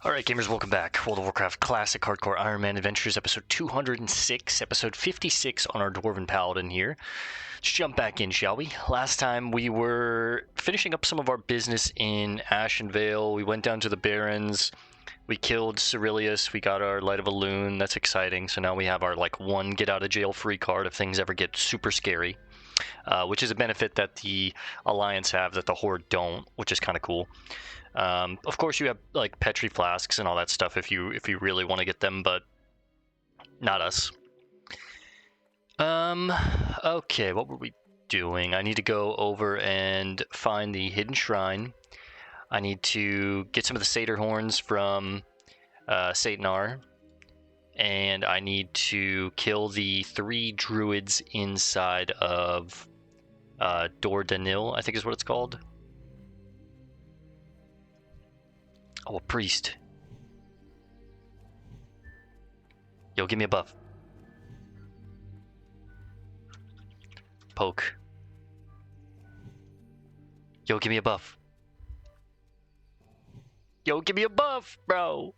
Alright gamers, welcome back. World of Warcraft Classic Hardcore Ironman Adventures, episode 206, episode 56 on our Dwarven Paladin here. Let's jump back in, shall we? Last time we were finishing up some of our business in Ashenvale. We went down to the Barrens, we killed Cerilius, we got our Light of a Loon, that's exciting. So now we have our one get out of jail free card if things ever get super scary. Which is a benefit that the Alliance have that the Horde don't, which is kind of cool. Of course, you have like Petri flasks and all that stuff if you really want to get them, but not us. Okay, what were we doing? I need to go over and find the hidden shrine. I need to get some of the satyr horns from Satanar, and I need to kill the 3 druids inside of Dordanil, I think is what it's called. Oh, a priest. Yo, give me a buff. Poke. Yo, give me a buff. Yo, give me a buff, bro.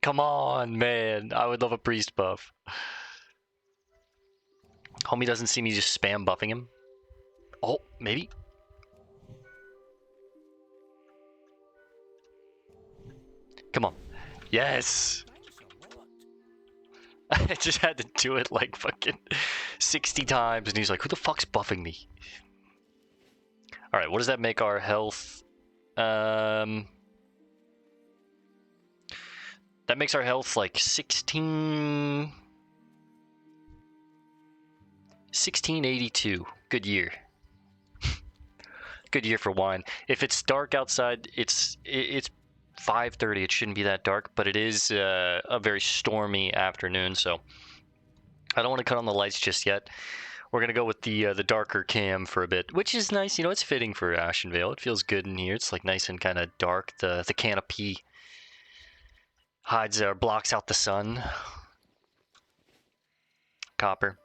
Come on, man. I would love a priest buff. Homie doesn't see me just spam buffing him. Oh, maybe. Come on. Yes! I just had to do it like fucking 60 times, and he's like, who the fuck's buffing me? Alright, what does that make our health? That makes our health like 1682. Good year. Good year for wine. If it's dark outside, it's 5:30. It shouldn't be that dark, but it is a very stormy afternoon, so I don't want to cut on the lights just yet. We're gonna go with the darker cam for a bit, which is nice. You know, it's fitting for Ashenvale. It feels good in here. It's like nice and kind of dark. The canopy hides or blocks out the sun. Copper.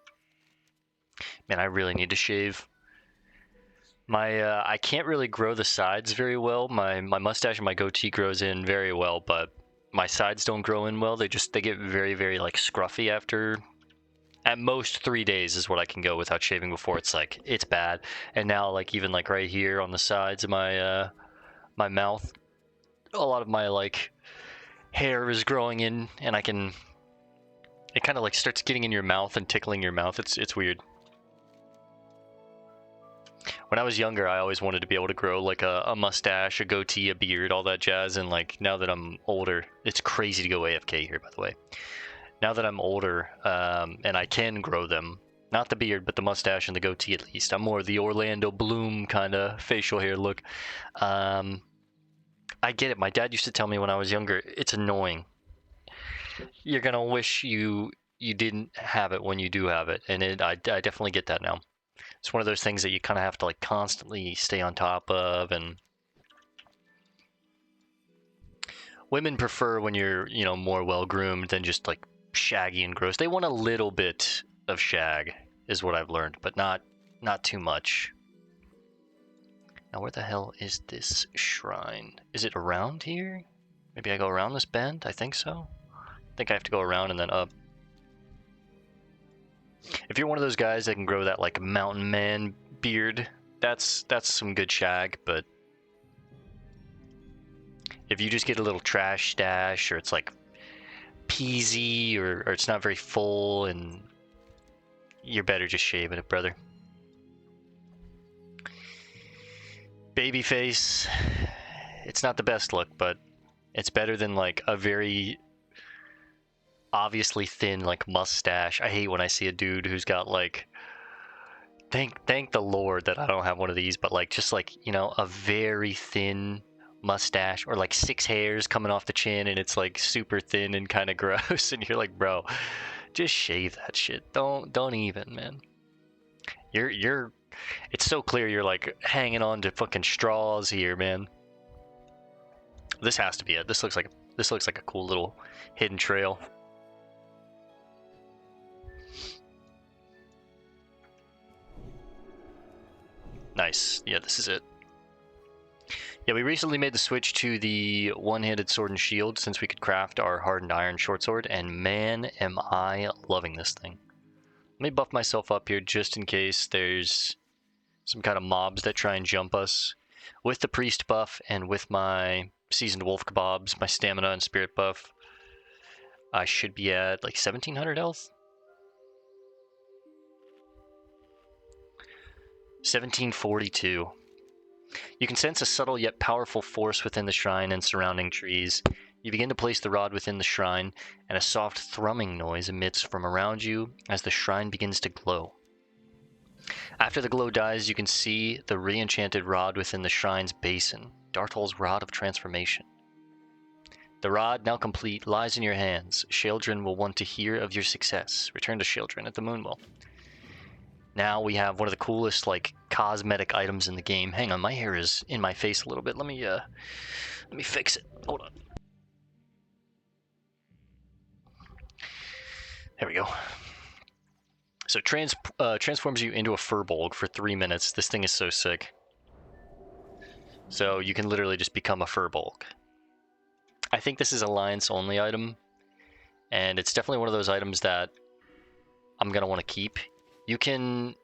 Man, I really need to shave. I can't really grow the sides very well. My mustache and my goatee grows in very well, but my sides don't grow in well. They get very, very like scruffy after at most 3 days is what I can go without shaving. Before it's bad. And now like even like right here on the sides of my my mouth, a lot of my like hair is growing in, and it kind of like starts getting in your mouth and tickling your mouth. It's weird. When I was younger, I always wanted to be able to grow like a mustache, a goatee, a beard, all that jazz. And like now that I'm older, it's crazy to go AFK here, by the way. Now that I'm older, and I can grow them, not the beard, but the mustache and the goatee at least. I'm more the Orlando Bloom kind of facial hair look. I get it. My dad used to tell me when I was younger, it's annoying. You're gonna wish you didn't have it when you do have it, and I definitely get that now. It's one of those things that you kind of have to like constantly stay on top of, and women prefer when you're, you know, more well-groomed than just like shaggy and gross. They want a little bit of shag is what I've learned, but not too much. Now where the hell is this shrine? Is it around here? Maybe I go around this bend? I think so. I think I have to go around and then up. If you're one of those guys that can grow that like mountain man beard, that's some good shag, but if you just get a little trash stash, or it's like peasy, or it's not very full, and you're better just shaving it, brother. Baby face, it's not the best look, but it's better than like a very obviously thin like mustache. I hate when I see a dude who's got like, thank the Lord that I don't have one of these, but like just like, you know, a very thin mustache, or like 6 hairs coming off the chin and it's like super thin and kind of gross, and you're like, bro, just shave that shit. Don't even, man. You're it's so clear you're like hanging on to fucking straws here, man. This has to be it. This looks like a cool little hidden trail. Nice. Yeah, this is it. Yeah, we recently made the switch to the one-handed sword and shield since we could craft our hardened iron short sword, and man, am I loving this thing. Let me buff myself up here just in case there's some kind of mobs that try and jump us. With the priest buff and with my seasoned wolf kebabs, my stamina and spirit buff, I should be at like 1700 health. 1742. You can sense a subtle yet powerful force within the shrine and surrounding trees. You begin to place the rod within the shrine, and a soft thrumming noise emits from around you as the shrine begins to glow. After the glow dies, you can see the re-enchanted rod within the shrine's basin, Darthol's Rod of Transformation. The rod, now complete, lies in your hands. Sheldrin will want to hear of your success. Return to Sheldrin at the Moonwell. Now we have one of the coolest, like, cosmetic items in the game. Hang on, my hair is in my face a little bit. Let me fix it. Hold on. There we go. So transforms you into a furbolg for 3 minutes. This thing is so sick. So you can literally just become a furbolg. I think this is an alliance-only item, and it's definitely one of those items that I'm going to want to keep. You can,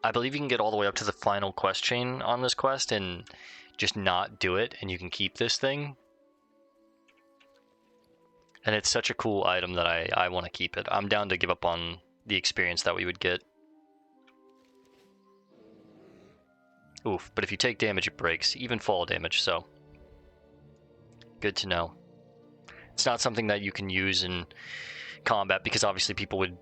I believe you can get all the way up to the final quest chain on this quest and just not do it, and you can keep this thing. And it's such a cool item that I want to keep it. I'm down to give up on the experience that we would get. Oof, but if you take damage, it breaks, even fall damage, so good to know. It's not something that you can use in combat because obviously people would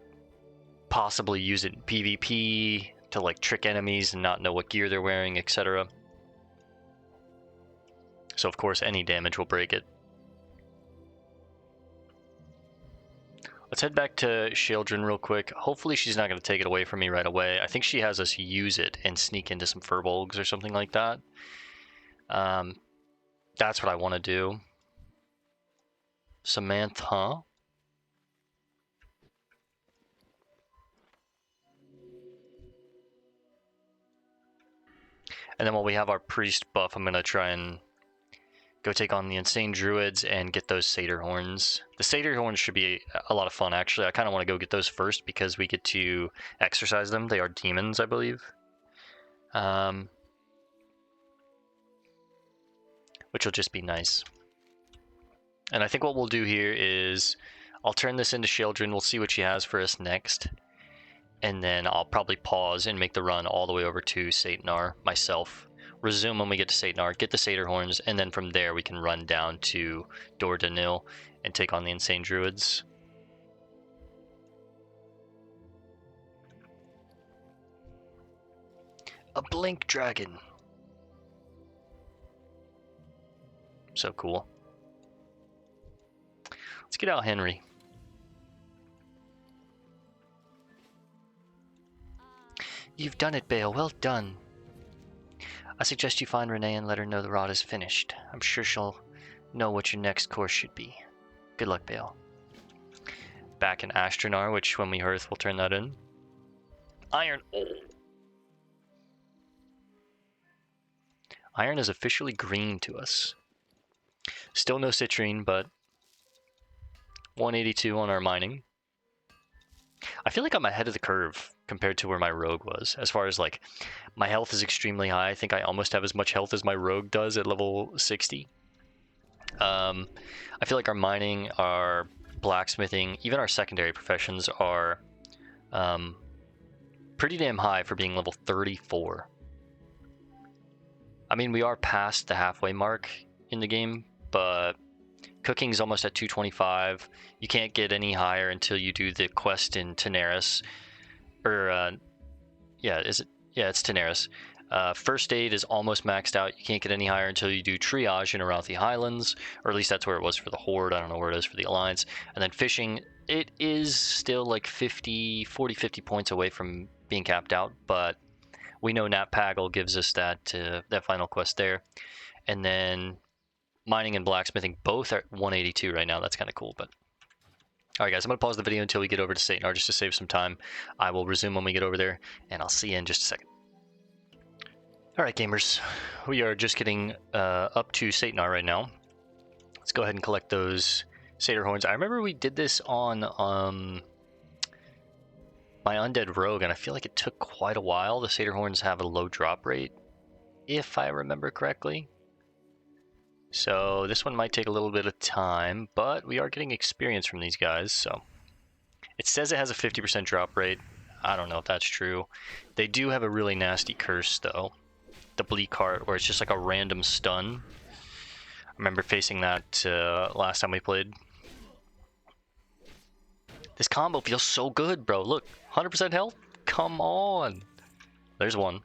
possibly use it in PvP to like trick enemies and not know what gear they're wearing, etc. So of course any damage will break it. Let's head back to Sheldrin real quick. Hopefully she's not going to take it away from me right away. I think she has us use it and sneak into some furbolgs or something like that. That's what I want to do. Samantha. And then while we have our priest buff, I'm going to try and go take on the insane druids and get those satyr horns. The satyr horns should be a lot of fun, actually. I kind of want to go get those first because we get to exercise them. They are demons, I believe. Which will just be nice. And I think what we'll do here is I'll turn this into Sheldrin. We'll see what she has for us next. And then I'll probably pause and make the run all the way over to Satnar myself. Resume when we get to Satnar, get the satyr horns, and then from there we can run down to Dor Danil and take on the insane druids. A blink dragon. So cool. Let's get out Henry. You've done it, Bale. Well done. I suggest you find Renee and let her know the rod is finished. I'm sure she'll know what your next course should be. Good luck, Bale. Back in Ashtranar, which when we hearth, we'll turn that in. Iron. Oh. Iron is officially green to us. Still no citrine, but 182 on our mining. I feel like I'm ahead of the curve compared to where my rogue was. As far as like, my health is extremely high. I think I almost have as much health as my rogue does at level 60. I feel like our mining, our blacksmithing, even our secondary professions are pretty damn high for being level 34. I mean, we are past the halfway mark in the game, but cooking's almost at 225. You can't get any higher until you do the quest in Tenaris. Or, yeah, is it? Yeah, it's Tenaris. First aid is almost maxed out. You can't get any higher until you do triage in Arathi Highlands, or at least that's where it was for the Horde. I don't know where it is for the Alliance. And then fishing, it is still like 50 points away from being capped out, but we know Nat Pagel gives us that final quest there. And then mining and blacksmithing both are at 182 right now. That's kind of cool, but all right, guys, I'm going to pause the video until we get over to Satnar just to save some time. I will resume when we get over there, and I'll see you in just a second. Alright, gamers. We are just getting up to Satanar right now. Let's go ahead and collect those satyr horns. I remember we did this on my undead rogue, and I feel like it took quite a while. The satyr horns have a low drop rate, if I remember correctly. So this one might take a little bit of time, but we are getting experience from these guys, so. It says it has a 50% drop rate. I don't know if that's true. They do have a really nasty curse, though. The Bleak Heart, where it's just like a random stun. I remember facing that last time we played. This combo feels so good, bro. Look, 100% health? Come on. There's one.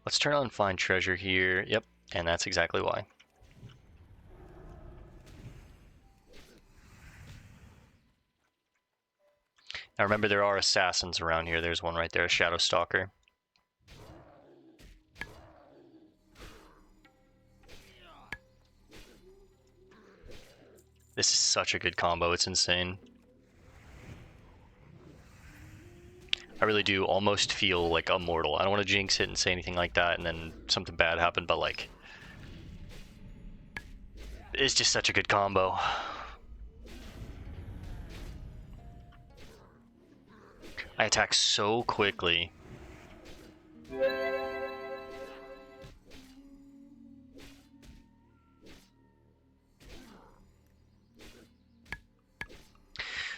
Let's turn on Find Treasure here. Yep, and that's exactly why. Now remember, there are assassins around here. There's one right there, a Shadow Stalker. This is such a good combo, it's insane. I really do almost feel like immortal. I don't want to jinx it and say anything like that and then something bad happened, but like, it's just such a good combo. I attack so quickly.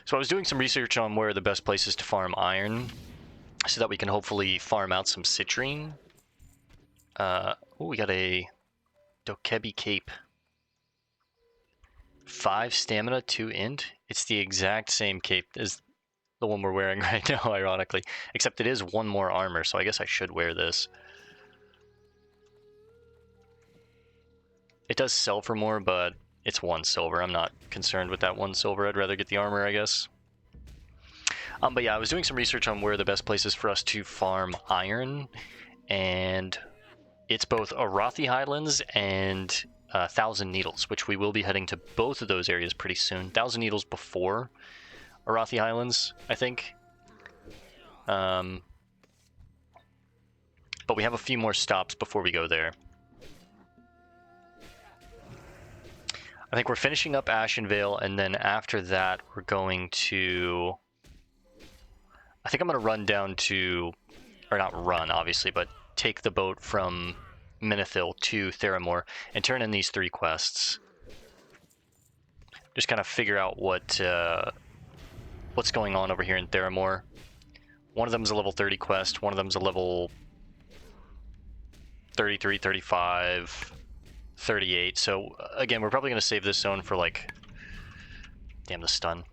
So I was doing some research on where the best places to farm iron, so that we can hopefully farm out some citrine. Oh, we got a Dokebi Cape. 5 stamina, 2 int. It's the exact same cape as the one we're wearing right now, ironically. Except it is 1 more armor, so I guess I should wear this. It does sell for more, but it's 1 silver. I'm not concerned with that 1 silver. I'd rather get the armor, I guess. But yeah, I was doing some research on where the best places for us to farm iron, and it's both Arathi Highlands and Thousand Needles, which we will be heading to both of those areas pretty soon. Thousand Needles before Arathi Highlands, I think. But we have a few more stops before we go there. I think we're finishing up Ashenvale, and then after that we're going to... I think I'm going to run down to... or not run, obviously, but take the boat from Menethil to Theramore and turn in these 3 quests. Just kind of figure out what's going on over here in Theramore. One of them is a level 30 quest, one of them is a level 33, 35, 38. So again, we're probably going to save this zone for like... Damn, the stun.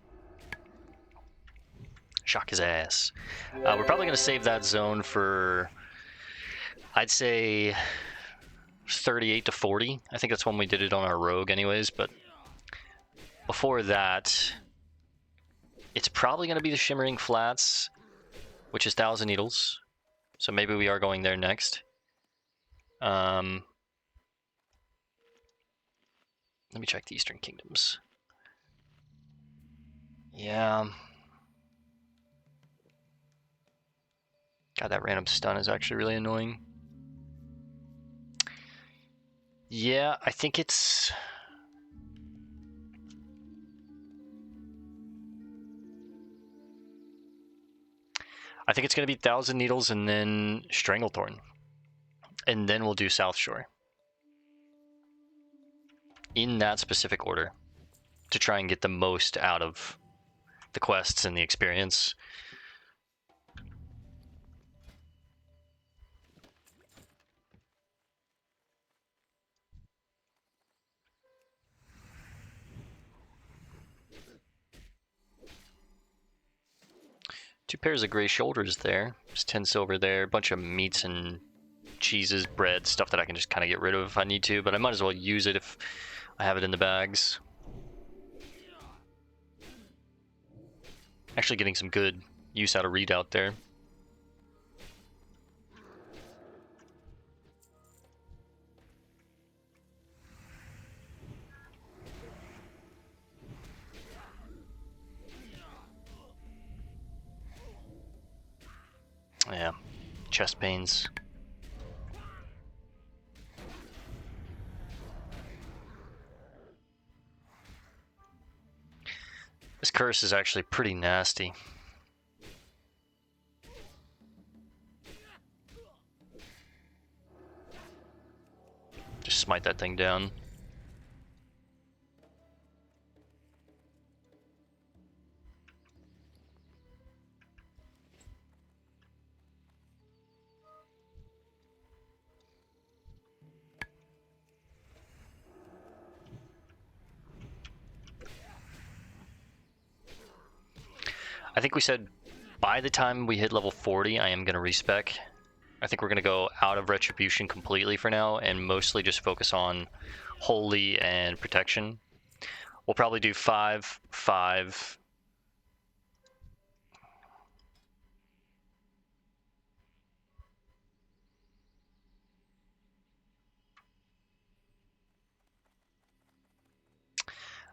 Shock his ass. We're probably going to save that zone for, I'd say, 38 to 40. I think that's when we did it on our rogue anyways, but before that, it's probably going to be the Shimmering Flats, which is Thousand Needles. So maybe we are going there next. Let me check the Eastern Kingdoms. Yeah. God, that random stun is actually really annoying. Yeah, I think it's... I think it's going to be Thousand Needles and then Stranglethorn. And then we'll do South Shore. In that specific order. To try and get the most out of the quests and the experience. Two pairs of gray shoulders there. There's 10 silver there. A bunch of meats and cheeses, bread, stuff that I can just kind of get rid of if I need to, but I might as well use it if I have it in the bags. Actually getting some good use out of Redoubt there. Yeah, chest pains. This curse is actually pretty nasty. Just smite that thing down. I think we said by the time we hit level 40, I am going to respec. I think we're going to go out of Retribution completely for now and mostly just focus on Holy and Protection. We'll probably do 5, 5.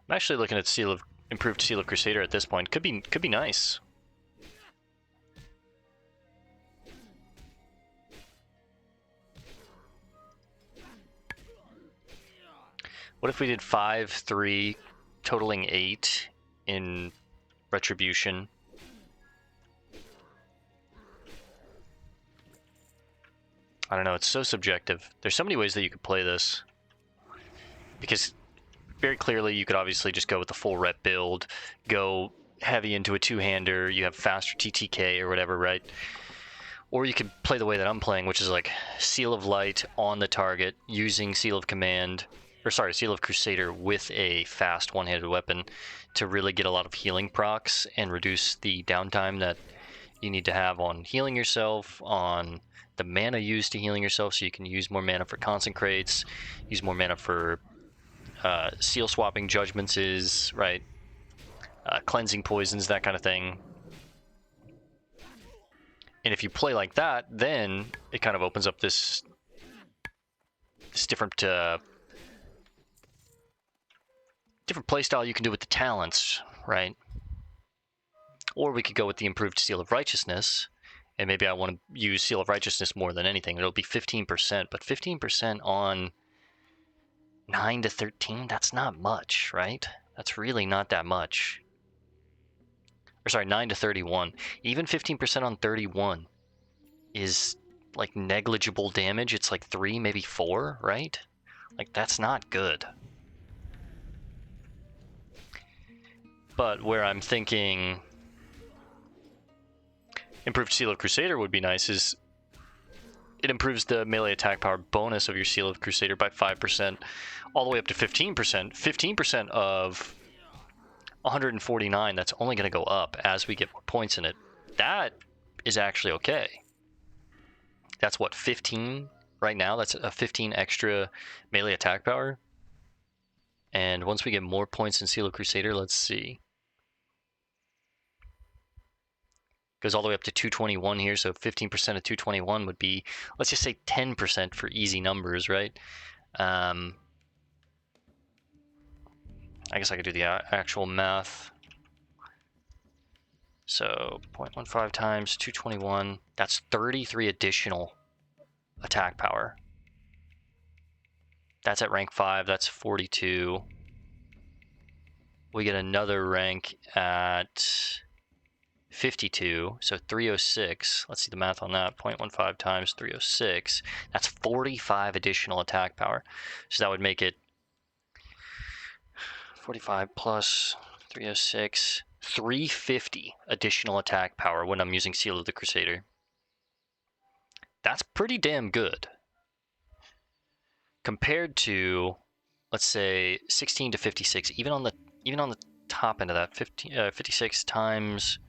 I'm actually looking at improved Seal of Crusader at this point. Could be nice. What if we did 5, 3, totaling 8 in Retribution? I don't know, it's so subjective. There's so many ways that you could play this. Because very clearly you could obviously just go with the full rep build, go heavy into a two-hander, you have faster TTK or whatever, right? Or you could play the way that I'm playing, which is like Seal of Light on the target, using Seal of Command, or sorry, Seal of Crusader with a fast one-handed weapon to really get a lot of healing procs and reduce the downtime that you need to have on healing yourself, on the mana used to healing yourself, so you can use more mana for consecrates, use more mana for seal swapping judgments, right? Cleansing poisons, that kind of thing. And if you play like that, then it kind of opens up this different playstyle you can do with the talents, right? Or we could go with the improved Seal of Righteousness, and maybe I want to use Seal of Righteousness more than anything. It'll be 15%, but 15% on 9 to 13, that's not much, right? That's really not that much. Or sorry, 9 to 31. Even 15% on 31 is like negligible damage. It's like 3, maybe 4, right? Like, that's not good. But where I'm thinking improved Seal of Crusader would be nice is it improves the melee attack power bonus of your Seal of Crusader by 5%, all the way up to 15%. 15% of 149, that's only going to go up as we get more points in it. That is actually okay. That's what, 15 right now? That's a 15 extra melee attack power. And once we get more points in Seal of Crusader, let's see. Goes all the way up to 221 here, so 15% of 221 would be, let's just say 10% for easy numbers, right? I guess I could do the actual math. So 0.15 times 221, that's 33 additional attack power. That's at rank 5, that's 42. We get another rank at 52, so 306. Let's see the math on that. 0.15 times 306. That's 45 additional attack power. So that would make it 45 plus 306, 350 additional attack power when I'm using Seal of the Crusader. That's pretty damn good. Compared to, let's say, 16 to 56, even on the top end of that, 56 times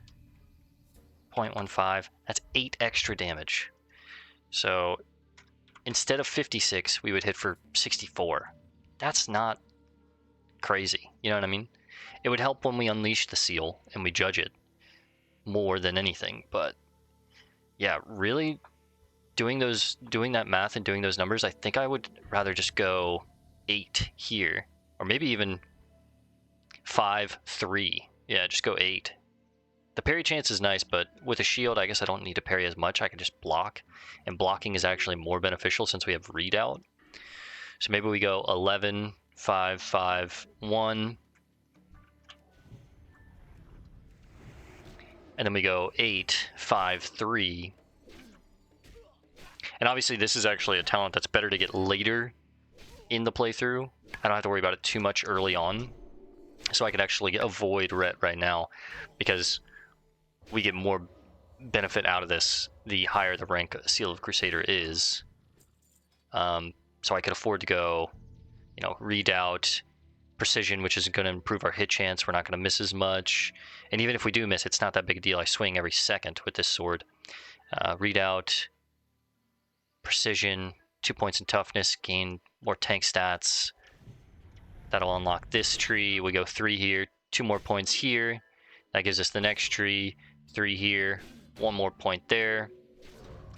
0.15, that's 8 extra damage. So instead of 56, we would hit for 64. That's not crazy, you know what I mean? It would help when we unleash the seal and we judge it more than anything, but yeah, really doing that math and doing those numbers, I think I would rather just go 8 here, or maybe even 5, 3. Yeah, just go 8. The parry chance is nice, but with a shield, I guess I don't need to parry as much. I can just block, and blocking is actually more beneficial since we have readout. So maybe we go 11, 5, 5, 1. And then we go 8, 5, 3. And obviously this is actually a talent that's better to get later in the playthrough. I don't have to worry about it too much early on. So I could actually avoid Ret right now, because we get more benefit out of this the higher the rank Seal of Crusader is. So I could afford to go, you know, Redoubt, Precision, which is going to improve our hit chance. We're not going to miss as much. And even if we do miss, it's not that big a deal. I swing every second with this sword. Redoubt, Precision, 2 points in toughness, gain more tank stats. That'll unlock this tree. We go 3 here, 2 more points here. That gives us the next tree, 3 here, 1 more point there.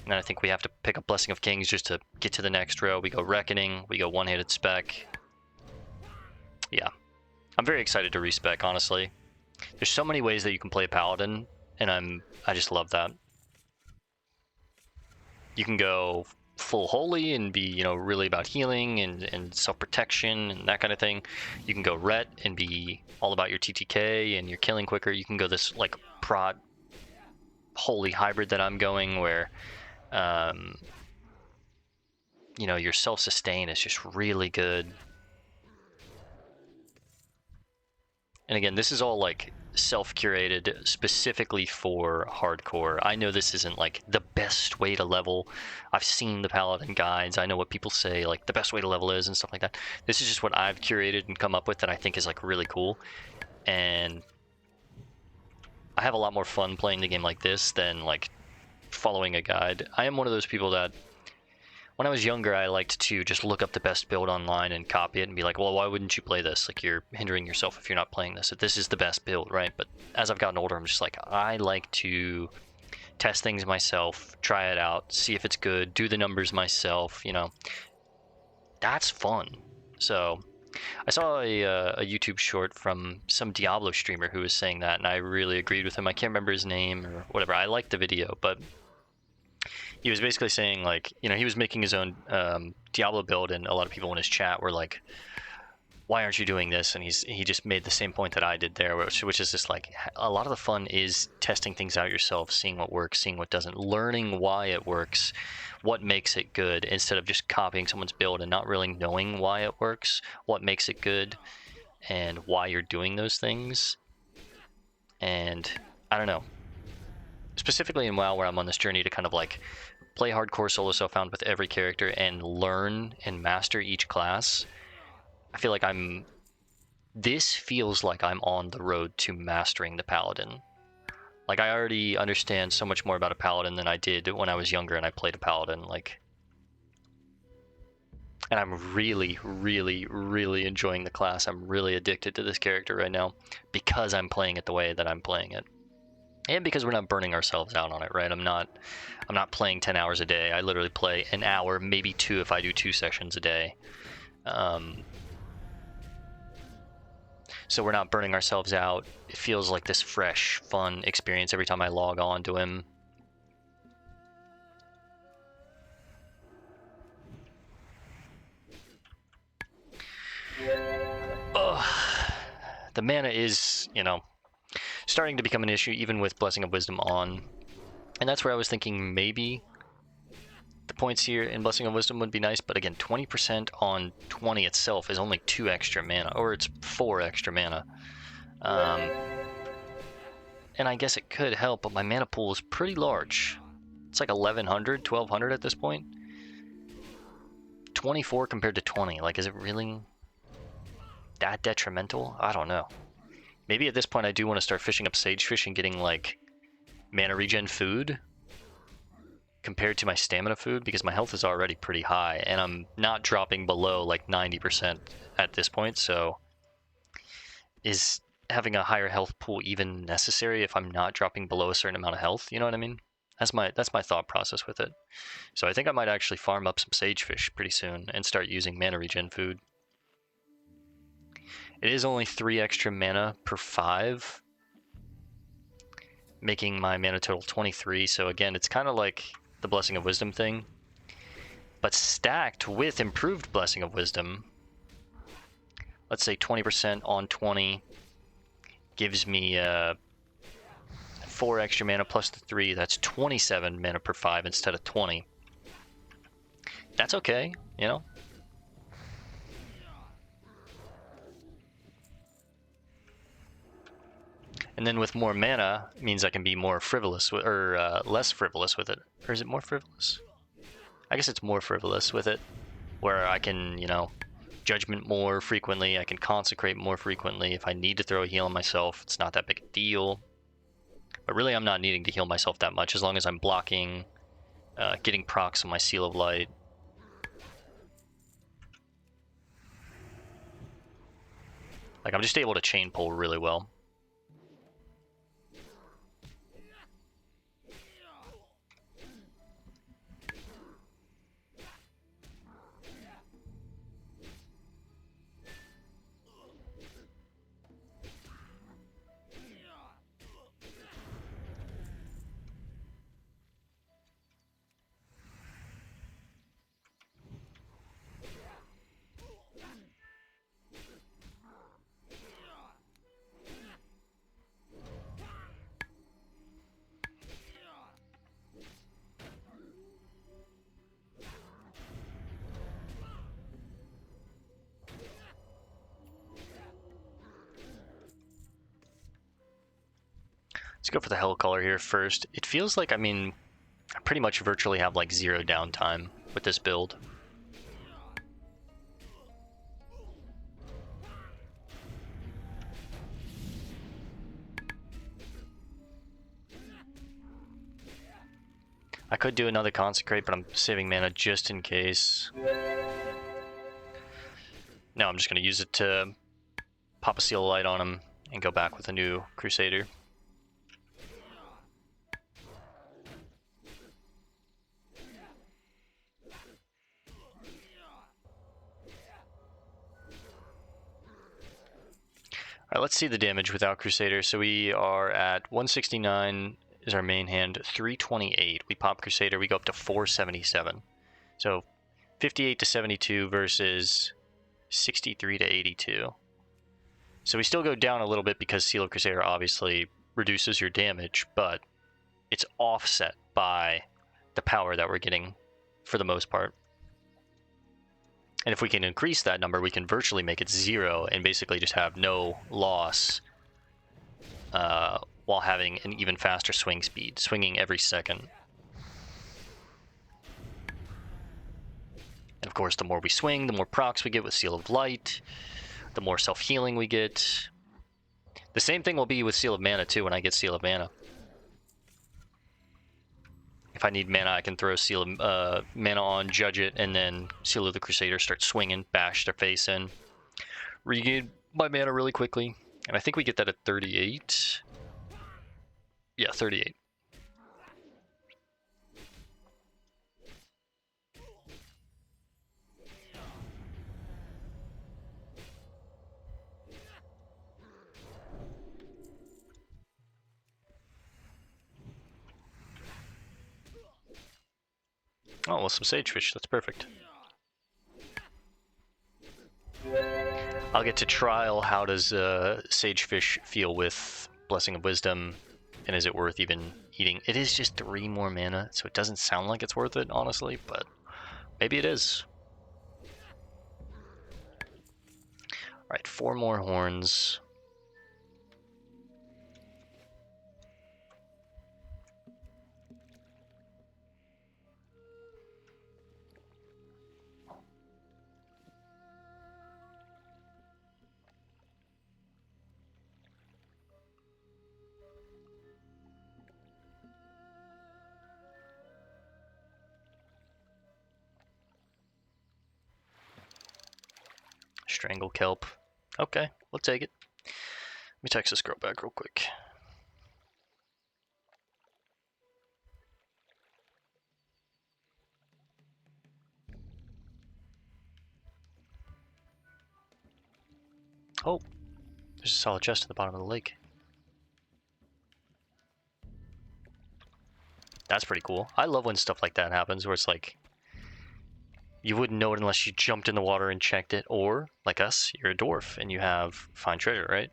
And then I think we have to pick up Blessing of Kings just to get to the next row. We go Reckoning, we go one-handed spec. Yeah, I'm very excited to respec, honestly. There's so many ways that you can play a Paladin, and I just love that. You can go full holy and be, you know, really about healing and self-protection and that kind of thing. You can go Ret and be all about your TTK and your killing quicker. You can go this like prot holy hybrid that I'm going, where you know, your self-sustain is just really good. And again, this is all like self-curated specifically for hardcore. I know this isn't like the best way to level. I've seen the Paladin guides. I know what people say like the best way to level is and stuff like that. This is just what I've curated and come up with that I think is like really cool. And I have a lot more fun playing the game like this than like following a guide. I am one of those people that when I was younger, I liked to just look up the best build online and copy it and be like, well, why wouldn't you play this? Like, you're hindering yourself if you're not playing this. If this is the best build, right? But as I've gotten older, I'm just like, I like to test things myself, try it out, see if it's good, do the numbers myself, you know. That's fun. So I saw a YouTube short from some Diablo streamer who was saying that, and I really agreed with him. I can't remember his name or whatever. I liked the video, but he was basically saying, like, you know, he was making his own Diablo build, and a lot of people in his chat were like, why aren't you doing this? And he just made the same point that I did there, which is just like, a lot of the fun is testing things out yourself, seeing what works, seeing what doesn't, learning why it works, what makes it good, instead of just copying someone's build and not really knowing why it works, what makes it good, and why you're doing those things. And I don't know. Specifically in WoW, where I'm on this journey to kind of like play hardcore solo self-found with every character and learn and master each class, I feel like this feels like I'm on the road to mastering the Paladin. Like, I already understand so much more about a Paladin than I did when I was younger and I played a Paladin, like, and I'm really, really, really enjoying the class. I'm really addicted to this character right now because I'm playing it the way that I'm playing it. And because we're not burning ourselves out on it, right? I'm not playing 10 hours a day. I literally play an hour, maybe 2 if I do 2 sessions a day. So we're not burning ourselves out. It feels like this fresh, fun experience every time I log on to him. The mana is, you know, starting to become an issue even with Blessing of Wisdom on. And that's where I was thinking maybe the points here in Blessing of Wisdom would be nice, but again, 20% on 20 itself is only 2 extra mana, or it's 4 extra mana. And I guess it could help, but my mana pool is pretty large. It's like 1100, 1200 at this point. 24 compared to 20, like, is it really that detrimental? I don't know. Maybe at this point I do want to start fishing up sagefish and getting like mana regen food compared to my stamina food, because my health is already pretty high and I'm not dropping below like 90% at this point. So is having a higher health pool even necessary if I'm not dropping below a certain amount of health? You know what I mean? That's my thought process with it. So I think I might actually farm up some sagefish pretty soon and start using mana regen food. It is only 3 extra mana per 5. making my mana total 23. So again, it's kind of like the Blessing of Wisdom thing, but stacked with improved Blessing of Wisdom. Let's say 20% on 20 gives me 4 extra mana plus the 3. That's 27 mana per 5 instead of 20. That's okay, you know? And then with more mana, it means I can be more frivolous, or less frivolous with it. Or is it more frivolous? I guess it's more frivolous with it, where I can, you know, judgment more frequently, I can consecrate more frequently. If I need to throw a heal on myself, it's not that big a deal. But really, I'm not needing to heal myself that much, as long as I'm blocking, getting procs on my Seal of Light. Like, I'm just able to chain pull really well. Let's go for the Hell Color here first. It feels like, I mean, I pretty much virtually have like 0 downtime with this build. I could do another Consecrate, but I'm saving mana just in case. No, I'm just going to use it to pop a Seal of Light on him and go back with a new Crusader. Alright, let's see the damage without Crusader. So we are at 169 is our main hand, 328. We pop Crusader, we go up to 477. So 58 to 72 versus 63 to 82. So we still go down a little bit because Seal of Crusader obviously reduces your damage, but it's offset by the power that we're getting for the most part. And if we can increase that number, we can virtually make it 0 and basically just have no loss while having an even faster swing speed, swinging every second. And of course, the more we swing, the more procs we get with Seal of Light, the more self-healing we get. The same thing will be with Seal of Mana too when I get Seal of Mana. If I need mana, I can throw Seal of Mana on, judge it, and then Seal of the Crusader starts swinging, bash their face in. Regain my mana really quickly. And I think we get that at 38. Yeah, 38. Oh, well, some Sagefish. That's perfect. I'll get to trial how does Sagefish feel with Blessing of Wisdom, and is it worth even eating? It is just 3 more mana, so it doesn't sound like it's worth it, honestly, but maybe it is. Alright, 4 more horns. Strangle Kelp. Okay, we'll take it. Let me text this girl back real quick. Oh, there's a solid chest at the bottom of the lake. That's pretty cool. I love when stuff like that happens, where it's like, you wouldn't know it unless you jumped in the water and checked it, or, like us, you're a dwarf and you have find treasure, right?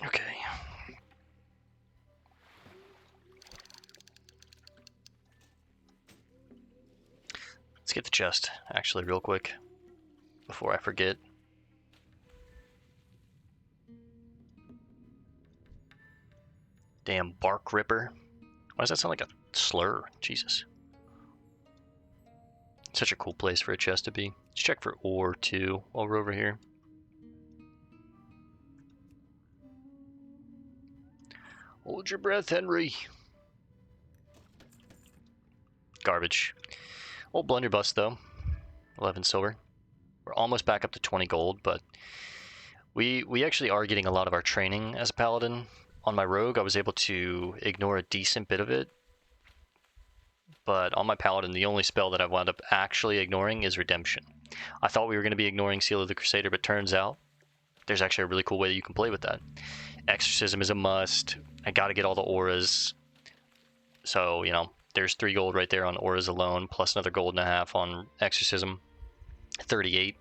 Okay. Let's get the chest, actually, real quick, before I forget. Damn bark ripper. Why does that sound like a slur? Jesus. Such a cool place for a chest to be. Let's check for ore, too, while we're over here. Hold your breath, Henry. Garbage. Old blunderbuss, though. 11 silver. We're almost back up to 20 gold, but we actually are getting a lot of our training as a paladin. On my rogue, I was able to ignore a decent bit of it, but on my paladin, the only spell that I've wound up actually ignoring is redemption. I thought we were going to be ignoring Seal of the Crusader, but turns out there's actually a really cool way that you can play with that. Exorcism is a must. I got to get all the auras. So, you know, there's 3 gold right there on auras alone, plus another gold and a half on exorcism. 38.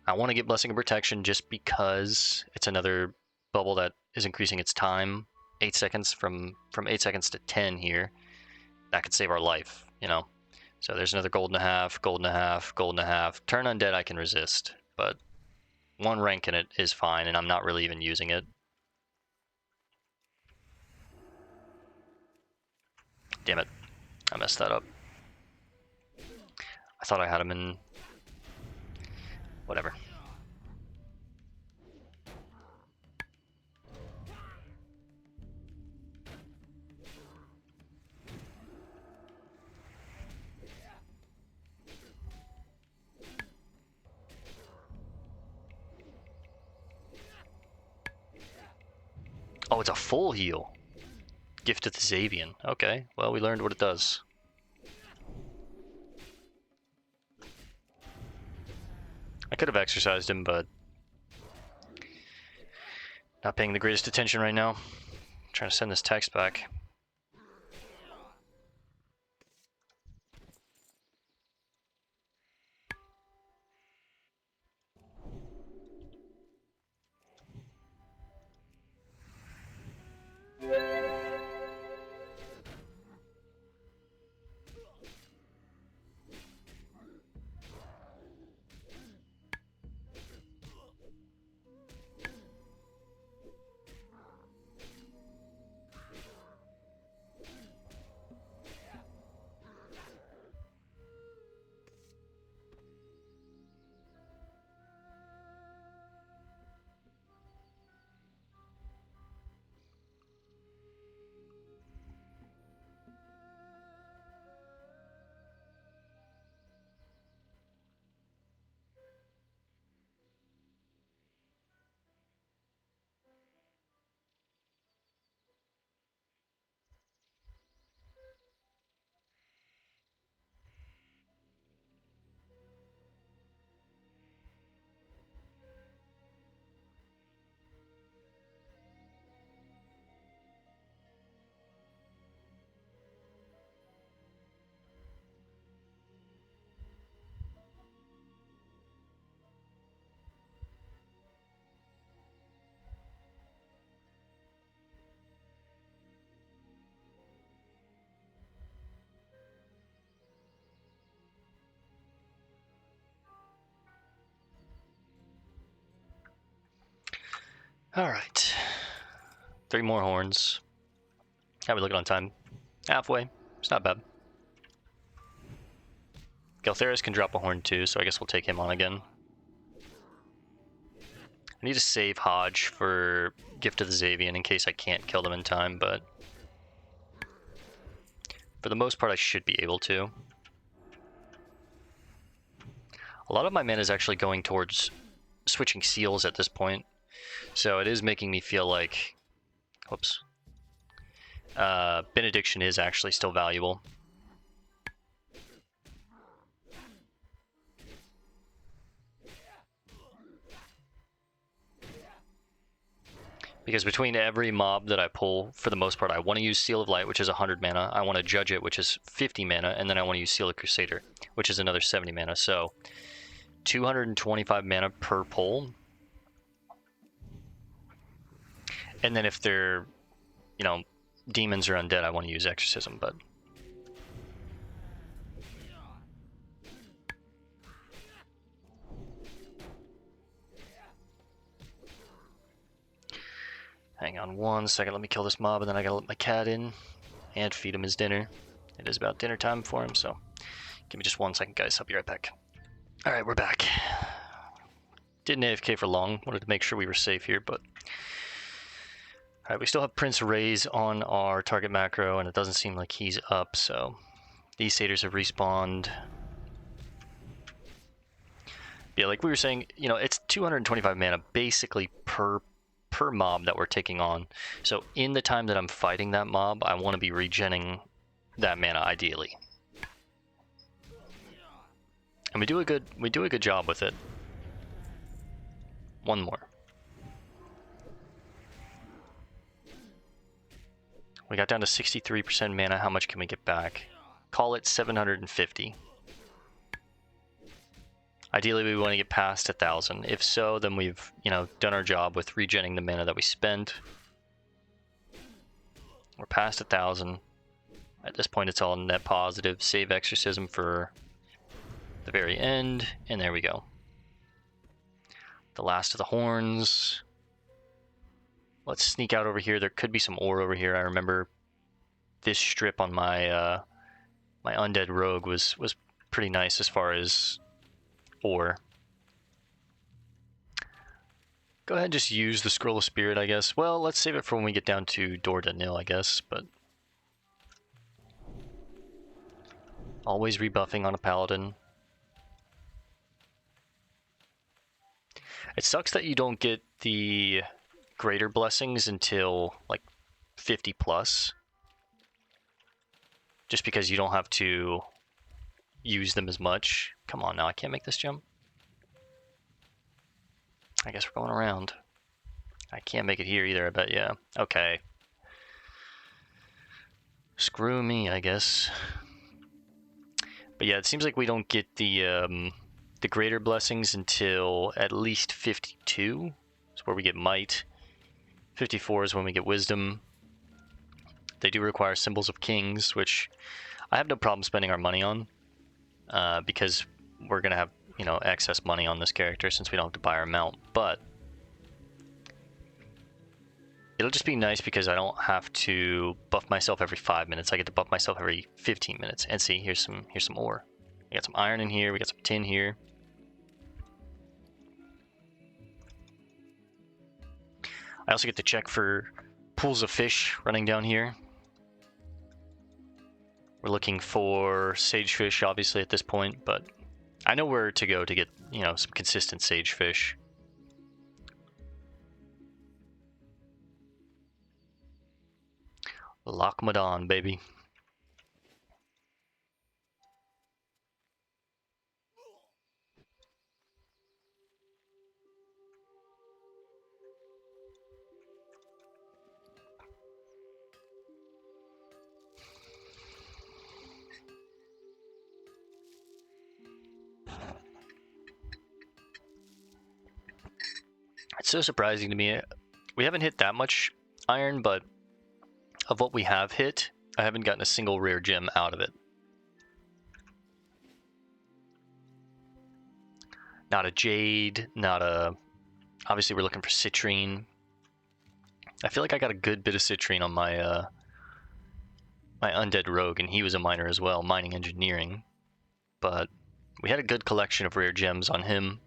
I want to get Blessing of Protection just because it's another bubble that is increasing its time. 8 seconds from 8 seconds to 10 here. That could save our life, you know. So there's another gold and a half, gold and a half, gold and a half. Turn Undead I can resist, but 1 rank in it is fine, and I'm not really even using it. Damn it. I messed that up. I thought I had him in... Whatever. Oh, it's a full heal. Gift of the Xavian. Okay, well, we learned what it does. I could have exercised him, but not paying the greatest attention right now. I'm trying to send this text back. Alright. 3 more horns. How are we looking on time? Halfway. It's not bad. Galtheris can drop a horn too, so I guess we'll take him on again. I need to save Hodge for Gift of the Xavian in case I can't kill them in time, but for the most part I should be able to. A lot of my mana is actually going towards switching seals at this point, so it is making me feel like, whoops, Benediction is actually still valuable. Because between every mob that I pull, for the most part, I want to use Seal of Light, which is 100 mana. I want to Judge It, which is 50 mana. And then I want to use Seal of Crusader, which is another 70 mana. So 225 mana per pull. And then if they're, you know, demons or undead, I want to use Exorcism, but... Hang on one second, let me kill this mob, and then I gotta let my cat in and feed him his dinner. It is about dinner time for him, so give me just 1 second, guys. I'll be right back. Alright, we're back. Didn't AFK for long, wanted to make sure we were safe here, but... Alright, we still have Prince Raze on our target macro, and it doesn't seem like he's up, so... These satyrs have respawned. Yeah, like we were saying, you know, it's 225 mana basically per mob that we're taking on. So in the time that I'm fighting that mob, I want to be regenning that mana ideally. And we do a good job with it. One more. We got down to 63% mana. How much can we get back? Call it 750. Ideally, we want to get past 1,000. If so, then we've, you know, done our job with regenning the mana that we spent. We're past 1,000. At this point, it's all net positive. Save Exorcism for the very end, and there we go. The last of the horns. Let's sneak out over here. There could be some ore over here. I remember this strip on my my undead rogue was pretty nice as far as ore. Go ahead and just use the Scroll of Spirit, I guess. Well, let's save it for when we get down to Door to Nil, I guess, but... Always rebuffing on a Paladin. It sucks that you don't get the greater blessings until, like, 50 plus. Just because you don't have to use them as much. Come on now, I can't make this jump. I guess we're going around. I can't make it here either, I bet, yeah. Okay. Screw me, I guess. But yeah, it seems like we don't get the greater blessings until at least 52. That's where we get Might. 54 is when we get Wisdom. They do require Symbols of Kings, which I have no problem spending our money on. Because we're going to have, you know, excess money on this character since we don't have to buy our mount. But it'll just be nice because I don't have to buff myself every 5 minutes. I get to buff myself every 15 minutes. And see, here's some ore. We got some iron in here. We got some tin here. I also get to check for pools of fish running down here. We're looking for sagefish, obviously, at this point, but I know where to go to get, you know, some consistent sagefish. Lochmadon, baby. It's so surprising to me. We haven't hit that much iron, but of what we have hit, I haven't gotten a single rare gem out of it. Not a jade, not a... Obviously we're looking for citrine. I feel like I got a good bit of citrine on my my undead rogue, and he was a miner as well, mining engineering. But we had a good collection of rare gems on him.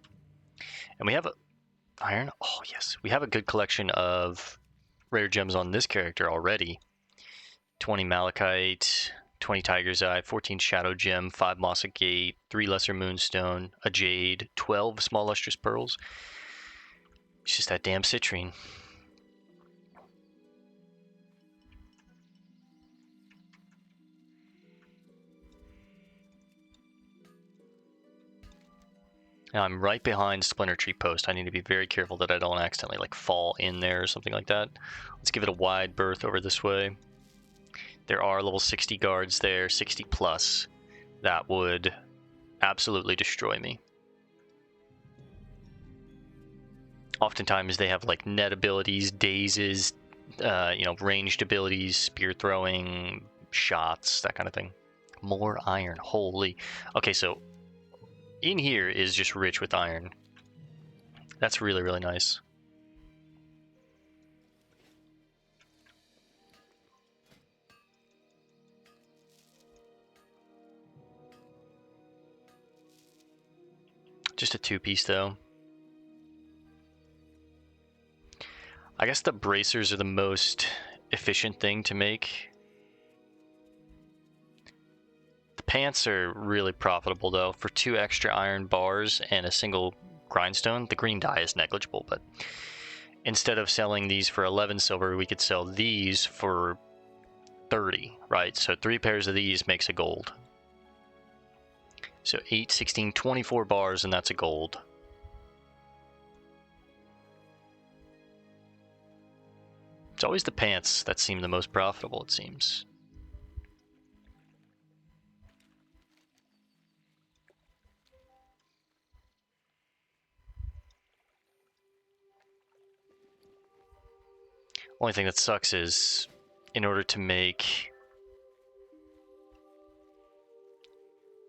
And we have a... Iron? Oh, yes. We have a good collection of rare gems on this character already. 20 malachite, 20 Tiger's Eye, 14 Shadow Gem, 5 Moss Agate, 3 Lesser Moonstone, a Jade, 12 Small Lustrous Pearls. It's just that damn citrine. Now I'm right behind Splinter Tree Post. I need to be very careful that I don't accidentally like fall in there or something like that. Let's give it a wide berth over this way. There are level 60 guards there, 60 plus. That would absolutely destroy me. Oftentimes they have like net abilities, dazes, ranged abilities, spear throwing, shots, that kind of thing. More iron, holy. Okay, so in here is just rich with iron. That's really, really nice. Just a 2-piece though. I guess the bracers are the most efficient thing to make. The pants are really profitable though. For 2 extra iron bars and a single grindstone, the green dye is negligible, but instead of selling these for 11 silver, we could sell these for 30, right? So 3 pairs of these makes a gold. So 8, 16, 24 bars, and that's a gold. It's always the pants that seem the most profitable, it seems. Only thing that sucks is, in order to make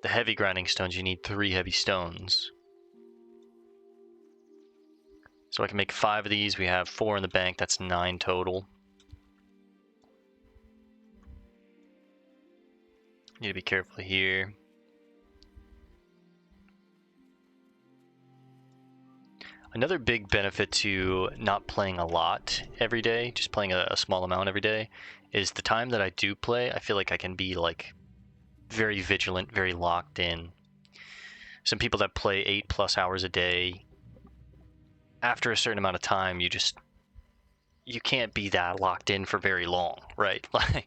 the heavy grinding stones, you need 3 heavy stones. So I can make 5 of these. We have 4 in the bank. That's 9 total. Need to be careful here. Another big benefit to not playing a lot every day, just playing a small amount every day, is the time that I do play, I feel like I can be like very vigilant, very locked in. Some people that play 8+ hours a day, after a certain amount of time, you can't be that locked in for very long, right? Like,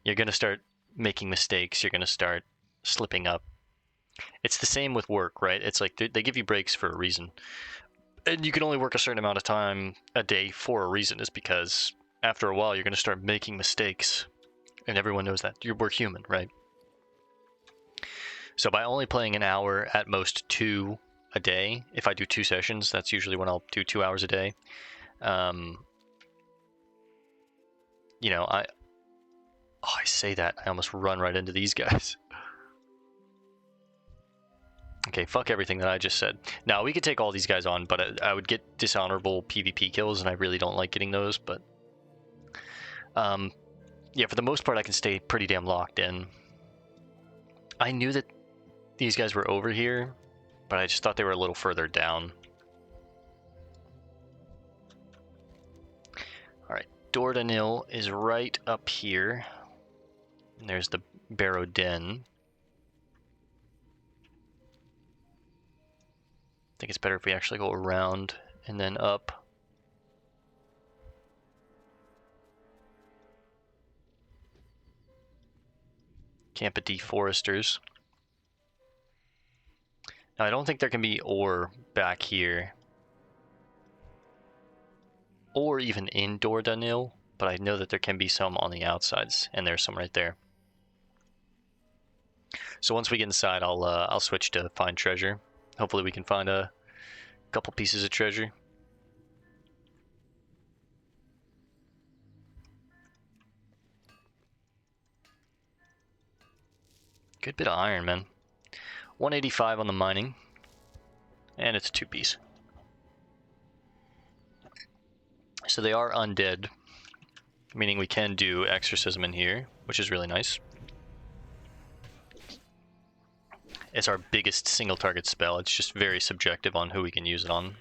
you're going to start making mistakes, you're going to start slipping up. It's the same with work, right? It's like they give you breaks for a reason. And you can only work a certain amount of time a day for a reason, is because after a while you're going to start making mistakes. And everyone knows that. We're human, right? So by only playing an hour, at most 2 a day, if I do 2 sessions, that's usually when I'll do 2 hours a day. I say that, I almost run right into these guys. Okay, fuck everything that I just said. Now, we could take all these guys on, but I would get dishonorable PvP kills, and I really don't like getting those, but... yeah, for the most part, I can stay pretty damn locked in. I knew that these guys were over here, but I just thought they were a little further down. Alright, Dordanil is right up here. And there's the Barrow Den. I think it's better if we actually go around and then up. Camp of Deforesters. Now, I don't think there can be ore back here. Or even in Dordanil, but I know that there can be some on the outsides, and there's some right there. So once we get inside, I'll switch to find treasure. Hopefully we can find a couple pieces of treasure. Good bit of iron, man. 185 on the mining. And it's a 2-piece. So they are undead, meaning we can do exorcism in here, which is really nice. It's our biggest single target spell. It's just very subjective on who we can use it on.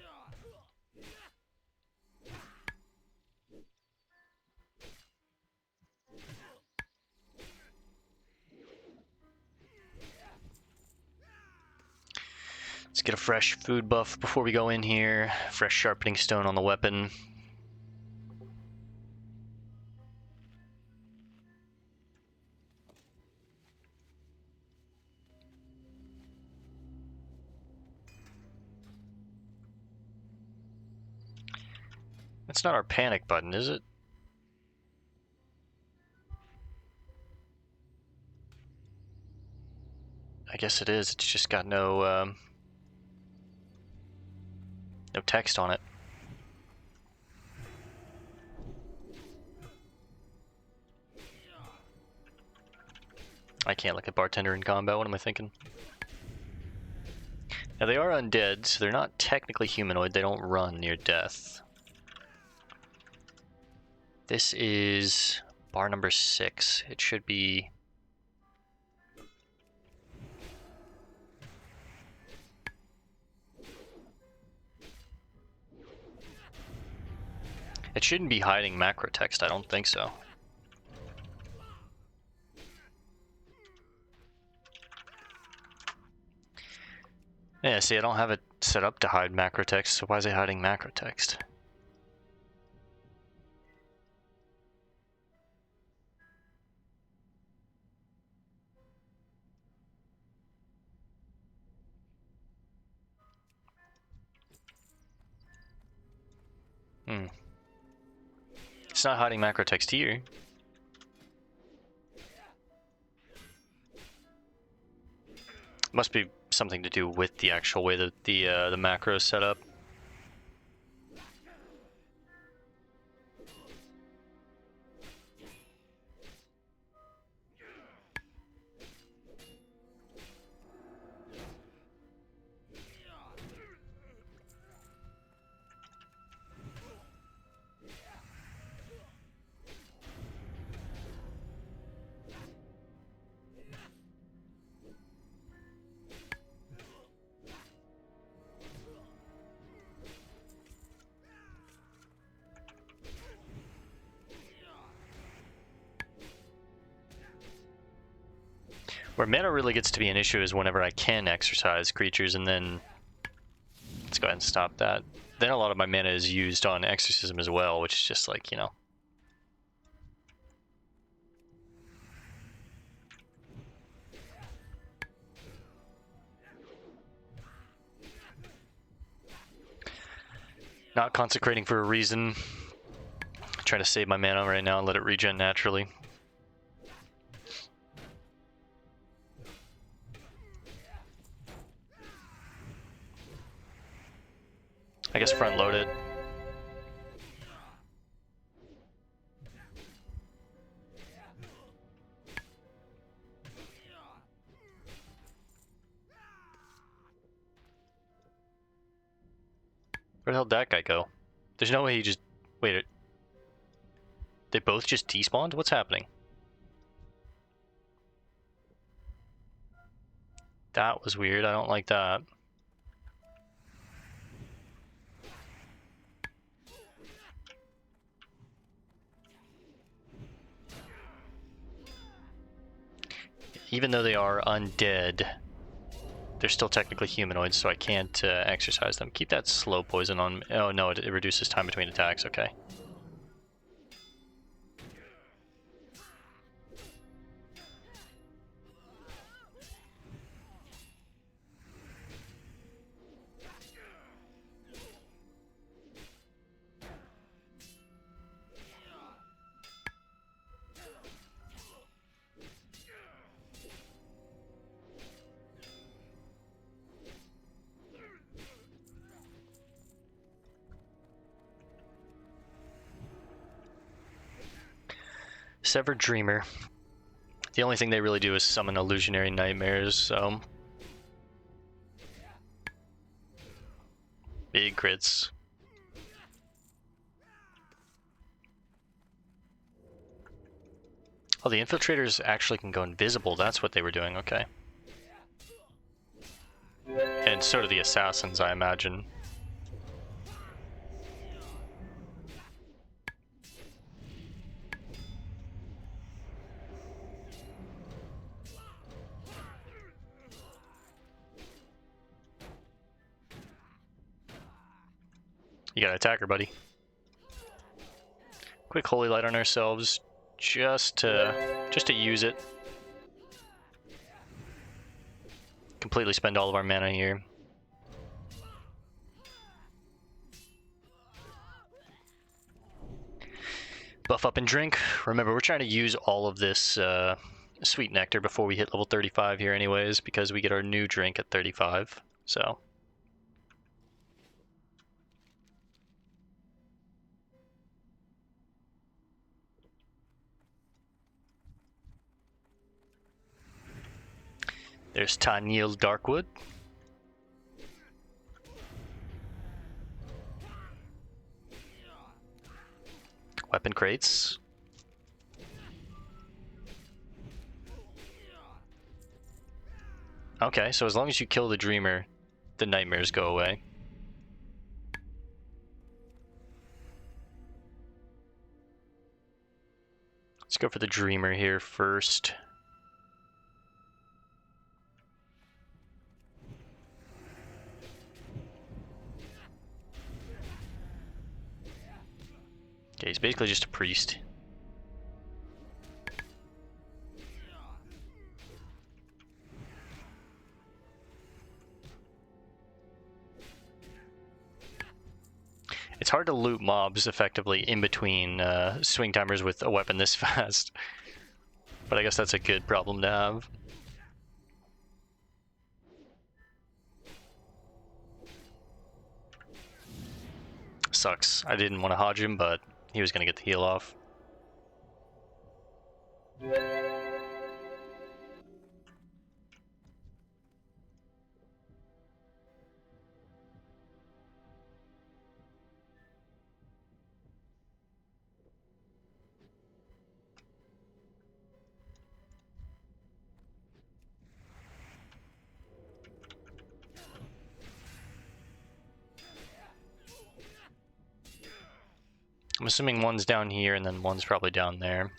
get a fresh food buff before we go in here. Fresh sharpening stone on the weapon. That's not our panic button, is it? I guess it is. It's just got no no text on it. I can't look at bartender in combat. What am I thinking? Now they are undead, so they're not technically humanoid. They don't run near death. This is bar number 6. It should be... It shouldn't be hiding macro text, I don't think so. Yeah, see, I don't have it set up to hide macro text, so why is it hiding macro text? It's not hiding macro text here. Must be something to do with the actual way that the macro is set up. Where mana really gets to be an issue is whenever I can exercise creatures, and then let's go ahead and stop that. Then a lot of my mana is used on exorcism as well, which is just like, you know. Not consecrating for a reason. Trying to save my mana right now and let it regen naturally. I guess front load it. Where the hell did that guy go? There's no way he just... Wait, they both just despawned? What's happening? That was weird. I don't like that. Even though they are undead, they're still technically humanoids, so I can't exercise them. Keep that slow poison on... Oh no, it reduces time between attacks, okay. Severed Dreamer. The only thing they really do is summon illusionary nightmares, so... Big crits. Oh, the infiltrators actually can go invisible. That's what they were doing, okay. And so do the assassins, I imagine. You gotta attack her, buddy. Quick Holy Light on ourselves, just to use it. Completely spend all of our mana here. Buff up and drink. Remember, we're trying to use all of this sweet nectar before we hit level 35 here anyways, because we get our new drink at 35, so. There's Tanil Darkwood. Weapon crates. Okay, so as long as you kill the Dreamer, the nightmares go away. Let's go for the Dreamer here first. Okay, he's basically just a priest. It's hard to loot mobs effectively in between swing timers with a weapon this fast. But I guess that's a good problem to have. Sucks. I didn't want to hodge him, but he was going to get the heal off. I'm assuming one's down here and then one's probably down there.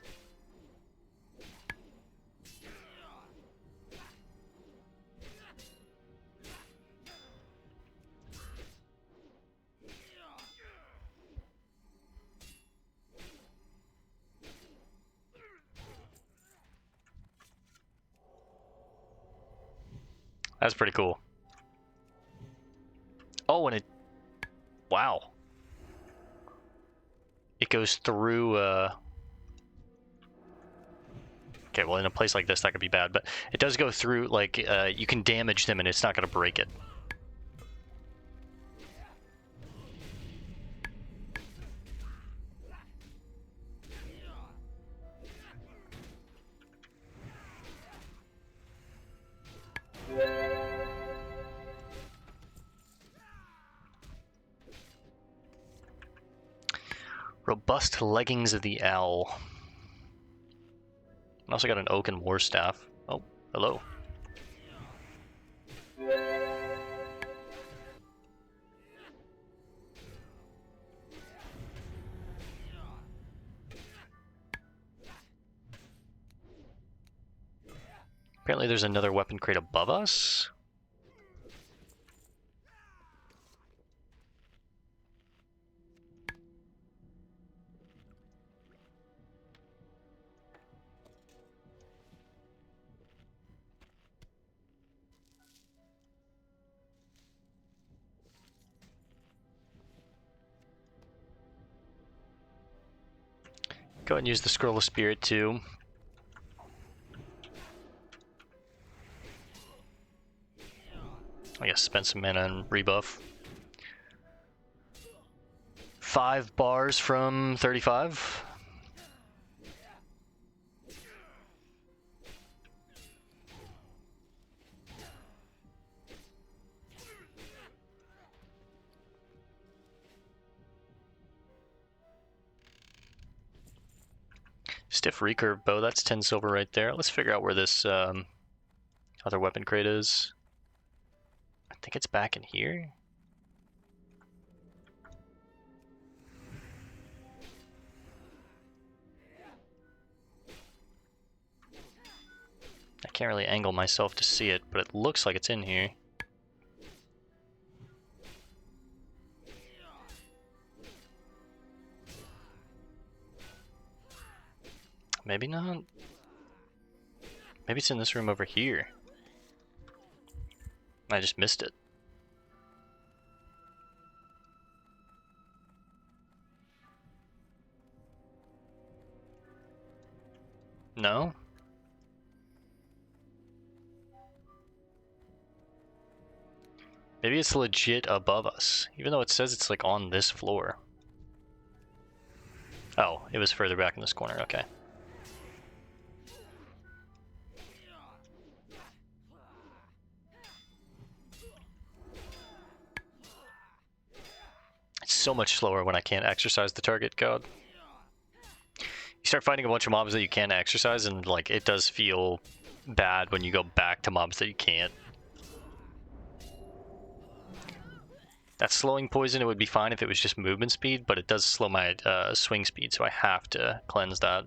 That's pretty cool. Oh, and it... Wow. It goes through, Okay, well, in a place like this, that could be bad, but it does go through, like, you can damage them and it's not going to break it. Robust Leggings of the Owl. I also got an Oaken War Staff. Oh, hello. Apparently there's another weapon crate above us. Go ahead and use the Scroll of Spirit too. I guess spend some mana and rebuff. 5 bars from 35. Stiff recurve bow, that's 10 silver right there. Let's figure out where this other weapon crate is. I think it's back in here. I can't really angle myself to see it, but it looks like it's in here. Maybe not. Maybe it's in this room over here. I just missed it. No? Maybe it's legit above us, even though it says it's like on this floor. Oh, it was further back in this corner, okay. It's so much slower when I can't exercise the target, God. You start fighting a bunch of mobs that you can't exercise, and like it does feel bad when you go back to mobs that you can't. That slowing poison, it would be fine if it was just movement speed, but it does slow my swing speed, so I have to cleanse that.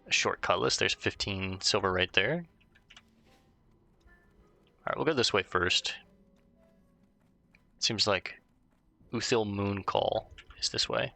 A short cutlass, there's 15 silver right there. Alright, we'll go this way first. Seems like Uthil Mooncall is this way.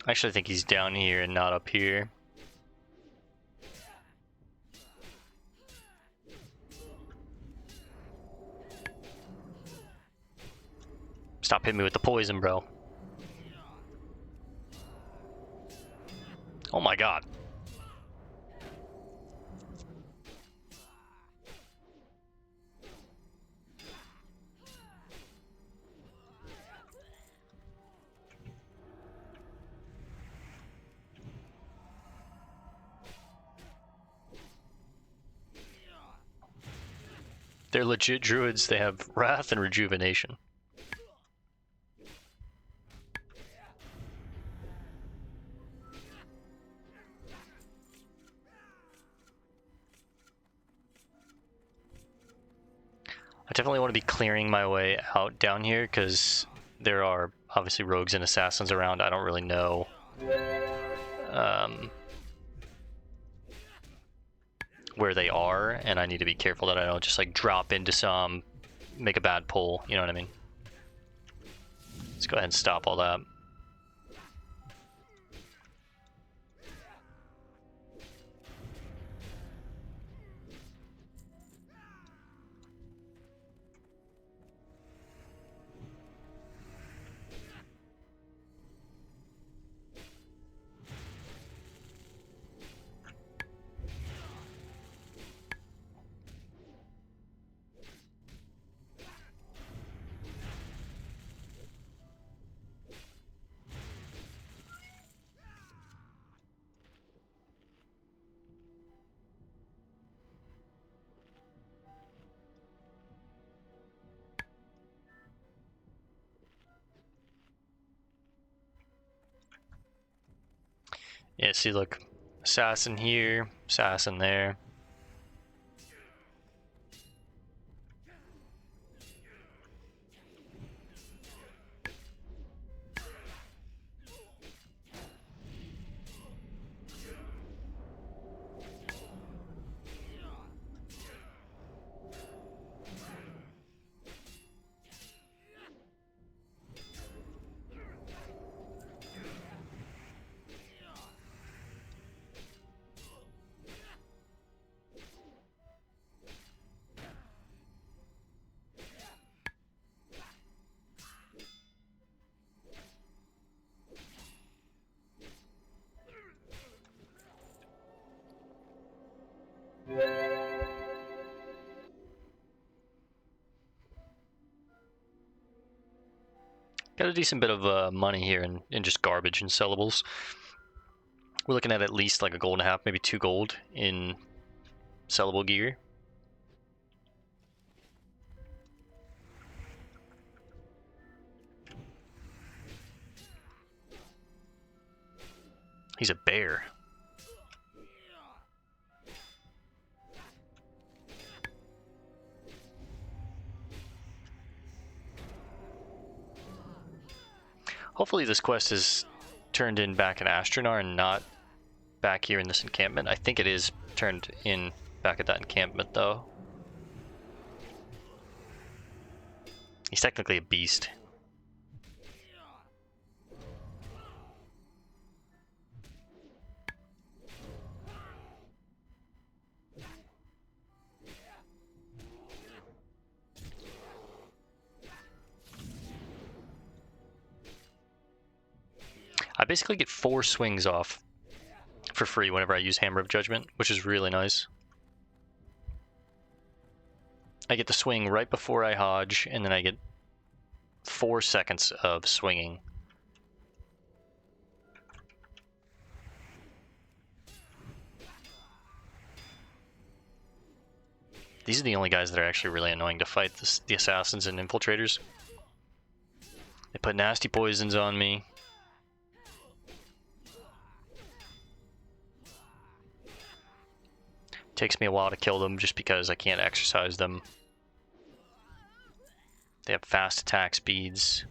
I actually think he's down here and not up here. Stop hitting me with the poison, bro. Oh my god. They're legit druids, they have wrath and rejuvenation. I definitely want to be clearing my way out down here because there are obviously rogues and assassins around. I don't really know where they are, and I need to be careful that I don't just like drop into some, make a bad pull, you know what I mean? Let's go ahead and stop all that. Yeah, see, look. Assassin here, assassin there. Got a decent bit of money here in just garbage and sellables. We're looking at least like a gold and a half, maybe 2 gold in sellable gear. He's a bear. Hopefully this quest is turned in back in Astronar and not back here in this encampment. I think it is turned in back at that encampment though. He's technically a beast. I basically get 4 swings off for free whenever I use Hammer of Judgment, which is really nice. I get the swing right before I Hodge, and then I get 4 seconds of swinging. These are the only guys that are actually really annoying to fight, the assassins and infiltrators. They put nasty poisons on me. Takes me a while to kill them just because I can't exercise them. They have fast attack speeds.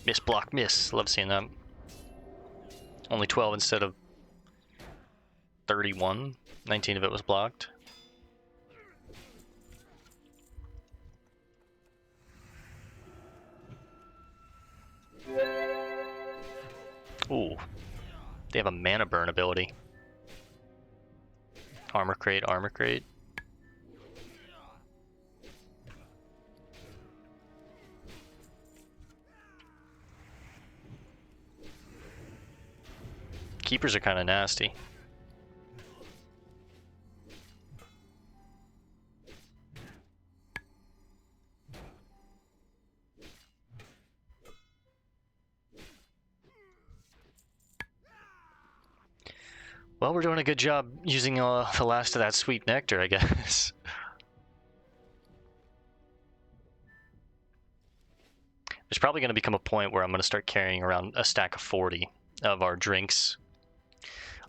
Miss, block, miss. Love seeing that. Only 12 instead of 31. 19 of it was blocked. Ooh. They have a mana burn ability. Armor crate, armor crate. Keepers are kind of nasty. Well, we're doing a good job using the last of that sweet nectar, I guess. There's probably going to become a point where I'm going to start carrying around a stack of 40 of our drinks.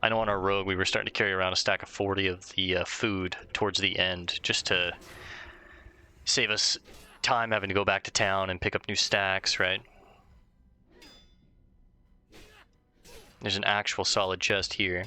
I know on our road we were starting to carry around a stack of 40 of the food towards the end, just to save us time having to go back to town and pick up new stacks, right? There's an actual solid chest here.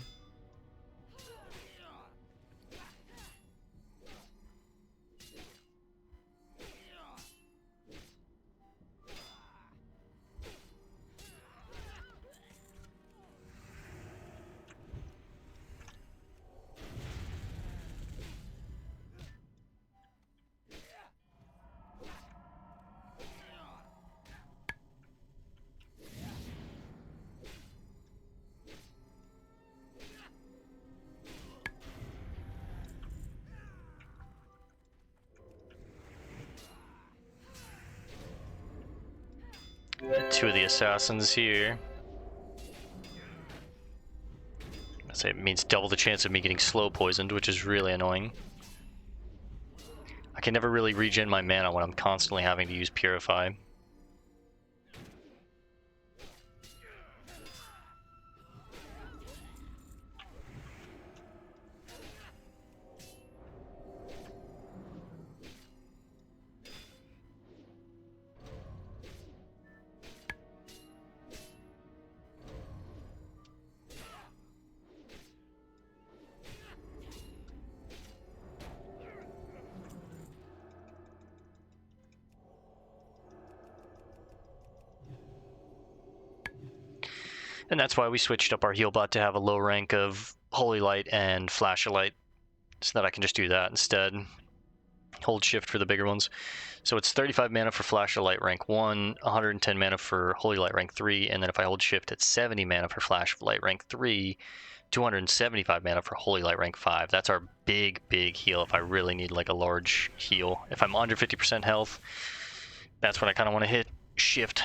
two of the assassins here. I say it means double the chance of me getting slow poisoned, which is really annoying. I can never really regen my mana when I'm constantly having to use Purify. And that's why we switched up our heal bot to have a low rank of Holy Light and Flash of Light, so that I can just do that instead. Hold shift for the bigger ones. So it's 35 mana for Flash of Light rank 1, 110 mana for Holy Light rank 3, and then if I hold shift, it's 70 mana for Flash of Light rank 3, 275 mana for Holy Light rank 5. That's our big heal if I really need like a large heal. If I'm under 50% health, that's when I kind of want to hit shift.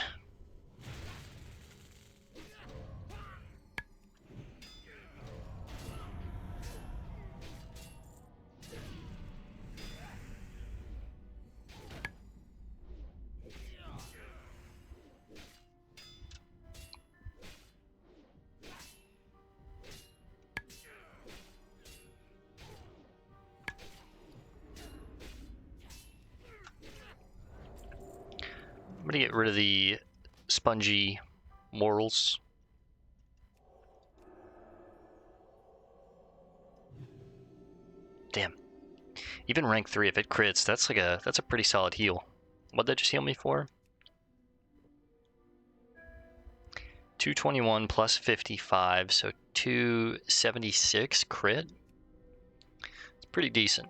I'm gonna get rid of the spongy morals. Damn. Even rank 3, if it crits, that's a pretty solid heal. What'd that just heal me for? 221 plus 55, so 276 crit. It's pretty decent.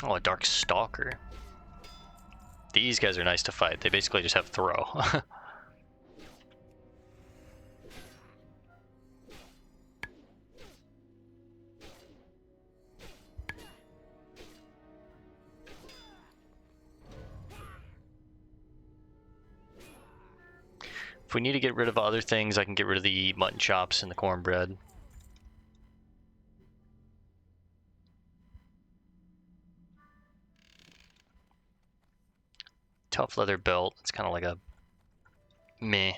Oh, a Dark Stalker. These guys are nice to fight. They basically just have throw. If we need to get rid of other things, I can get rid of the mutton chops and the cornbread. Tough leather belt. It's kind of like a meh.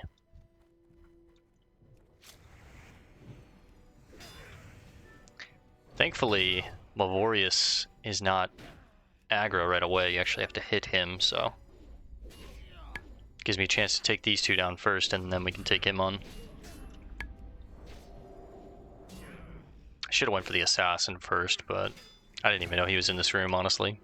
Thankfully, Mavorius is not aggro right away. You actually have to hit him, so gives me a chance to take these two down first, and then we can take him on. I should have went for the assassin first, but I didn't even know he was in this room, honestly.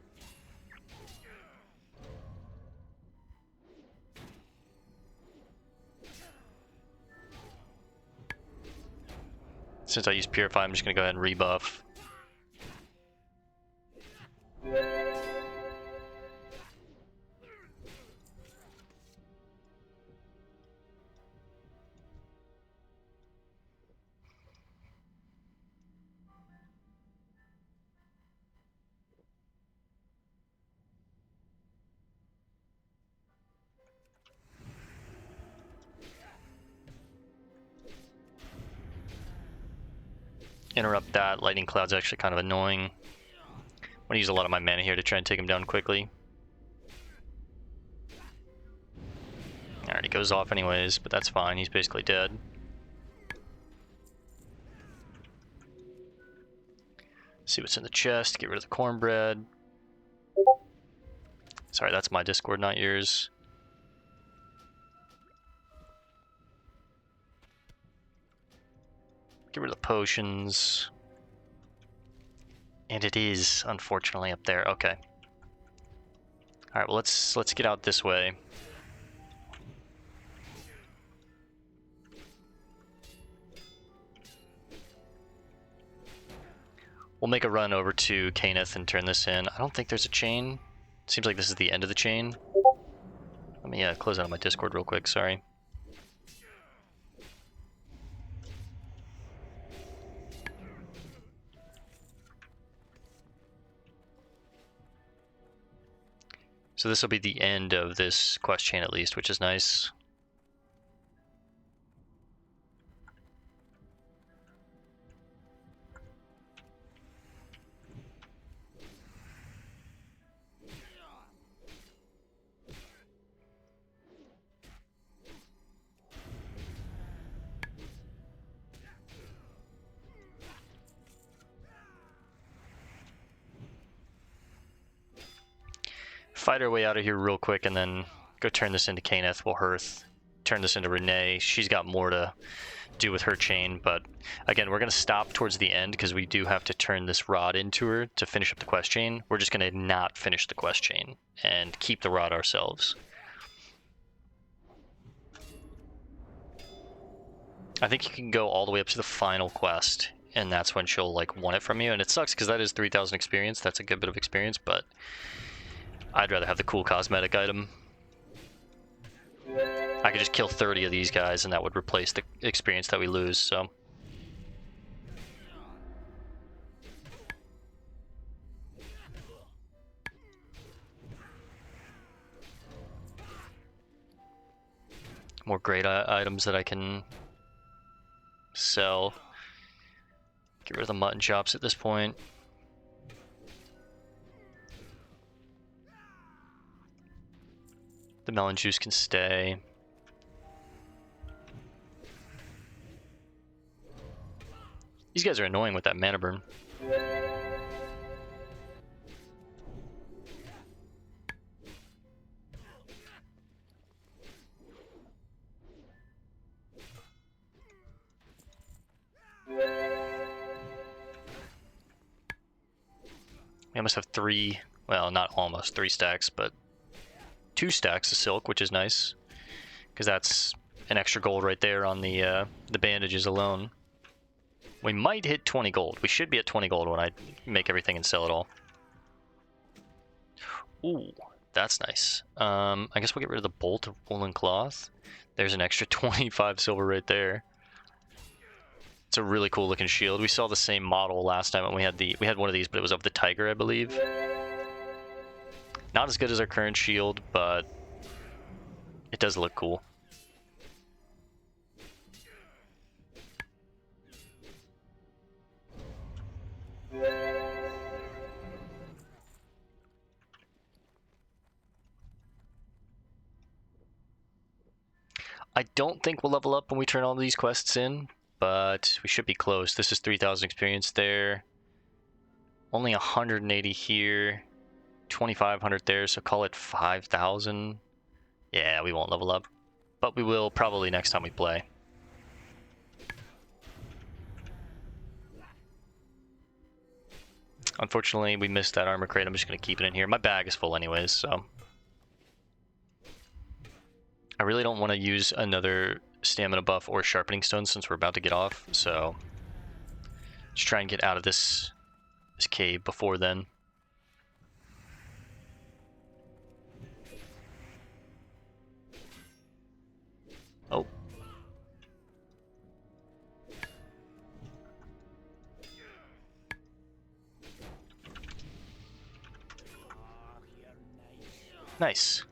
Since I used Purify, I'm just going to go ahead and rebuff. Interrupt that. Lightning Cloud's actually kind of annoying. I'm going to use a lot of my mana here to try and take him down quickly. Alright, he goes off anyways, but that's fine. He's basically dead. See what's in the chest. Get rid of the cornbread. Sorry, that's my Discord, not yours. Get rid of the potions. And it is, unfortunately, up there. Okay. Alright, well let's get out this way. We'll make a run over to Caneth and turn this in. I don't think there's a chain. Seems like this is the end of the chain. Let me close out my Discord real quick, sorry. So this will be the end of this quest chain at least, which is nice. Fight our way out of here real quick and then go turn this into Kaneth. We'll Hearth. Turn this into Renee. She's got more to do with her chain, but again, we're going to stop towards the end because we do have to turn this rod into her to finish up the quest chain. We're just going to not finish the quest chain and keep the rod ourselves. I think you can go all the way up to the final quest, and that's when she'll like want it from you, and it sucks because that is 3,000 experience. That's a good bit of experience, but I'd rather have the cool cosmetic item. I could just kill 30 of these guys and that would replace the experience that we lose, so. More great items that I can sell. Get rid of the mutton chops at this point. The melon juice can stay. These guys are annoying with that mana burn. We almost have three, well, not almost 3 stacks, but 2 stacks of silk, which is nice, because that's an extra gold right there on the bandages alone. We might hit 20 gold. We should be at 20 gold when I make everything and sell it all. Ooh, that's nice. I guess we'll get rid of the bolt of woolen cloth. There's an extra 25 silver right there. It's a really cool looking shield. We saw the same model last time when we had one of these, but it was of the tiger, I believe. Not as good as our current shield, but it does look cool. I don't think we'll level up when we turn all these quests in, but we should be close. This is 3,000 experience there. Only 180 here. 2,500 there, so call it 5,000. Yeah, we won't level up, but we will probably next time we play. Unfortunately, we missed that armor crate. I'm just going to keep it in here. My bag is full anyways, so. I really don't want to use another stamina buff or sharpening stone since we're about to get off, so just try and get out of this cave before then. Oh. Nice.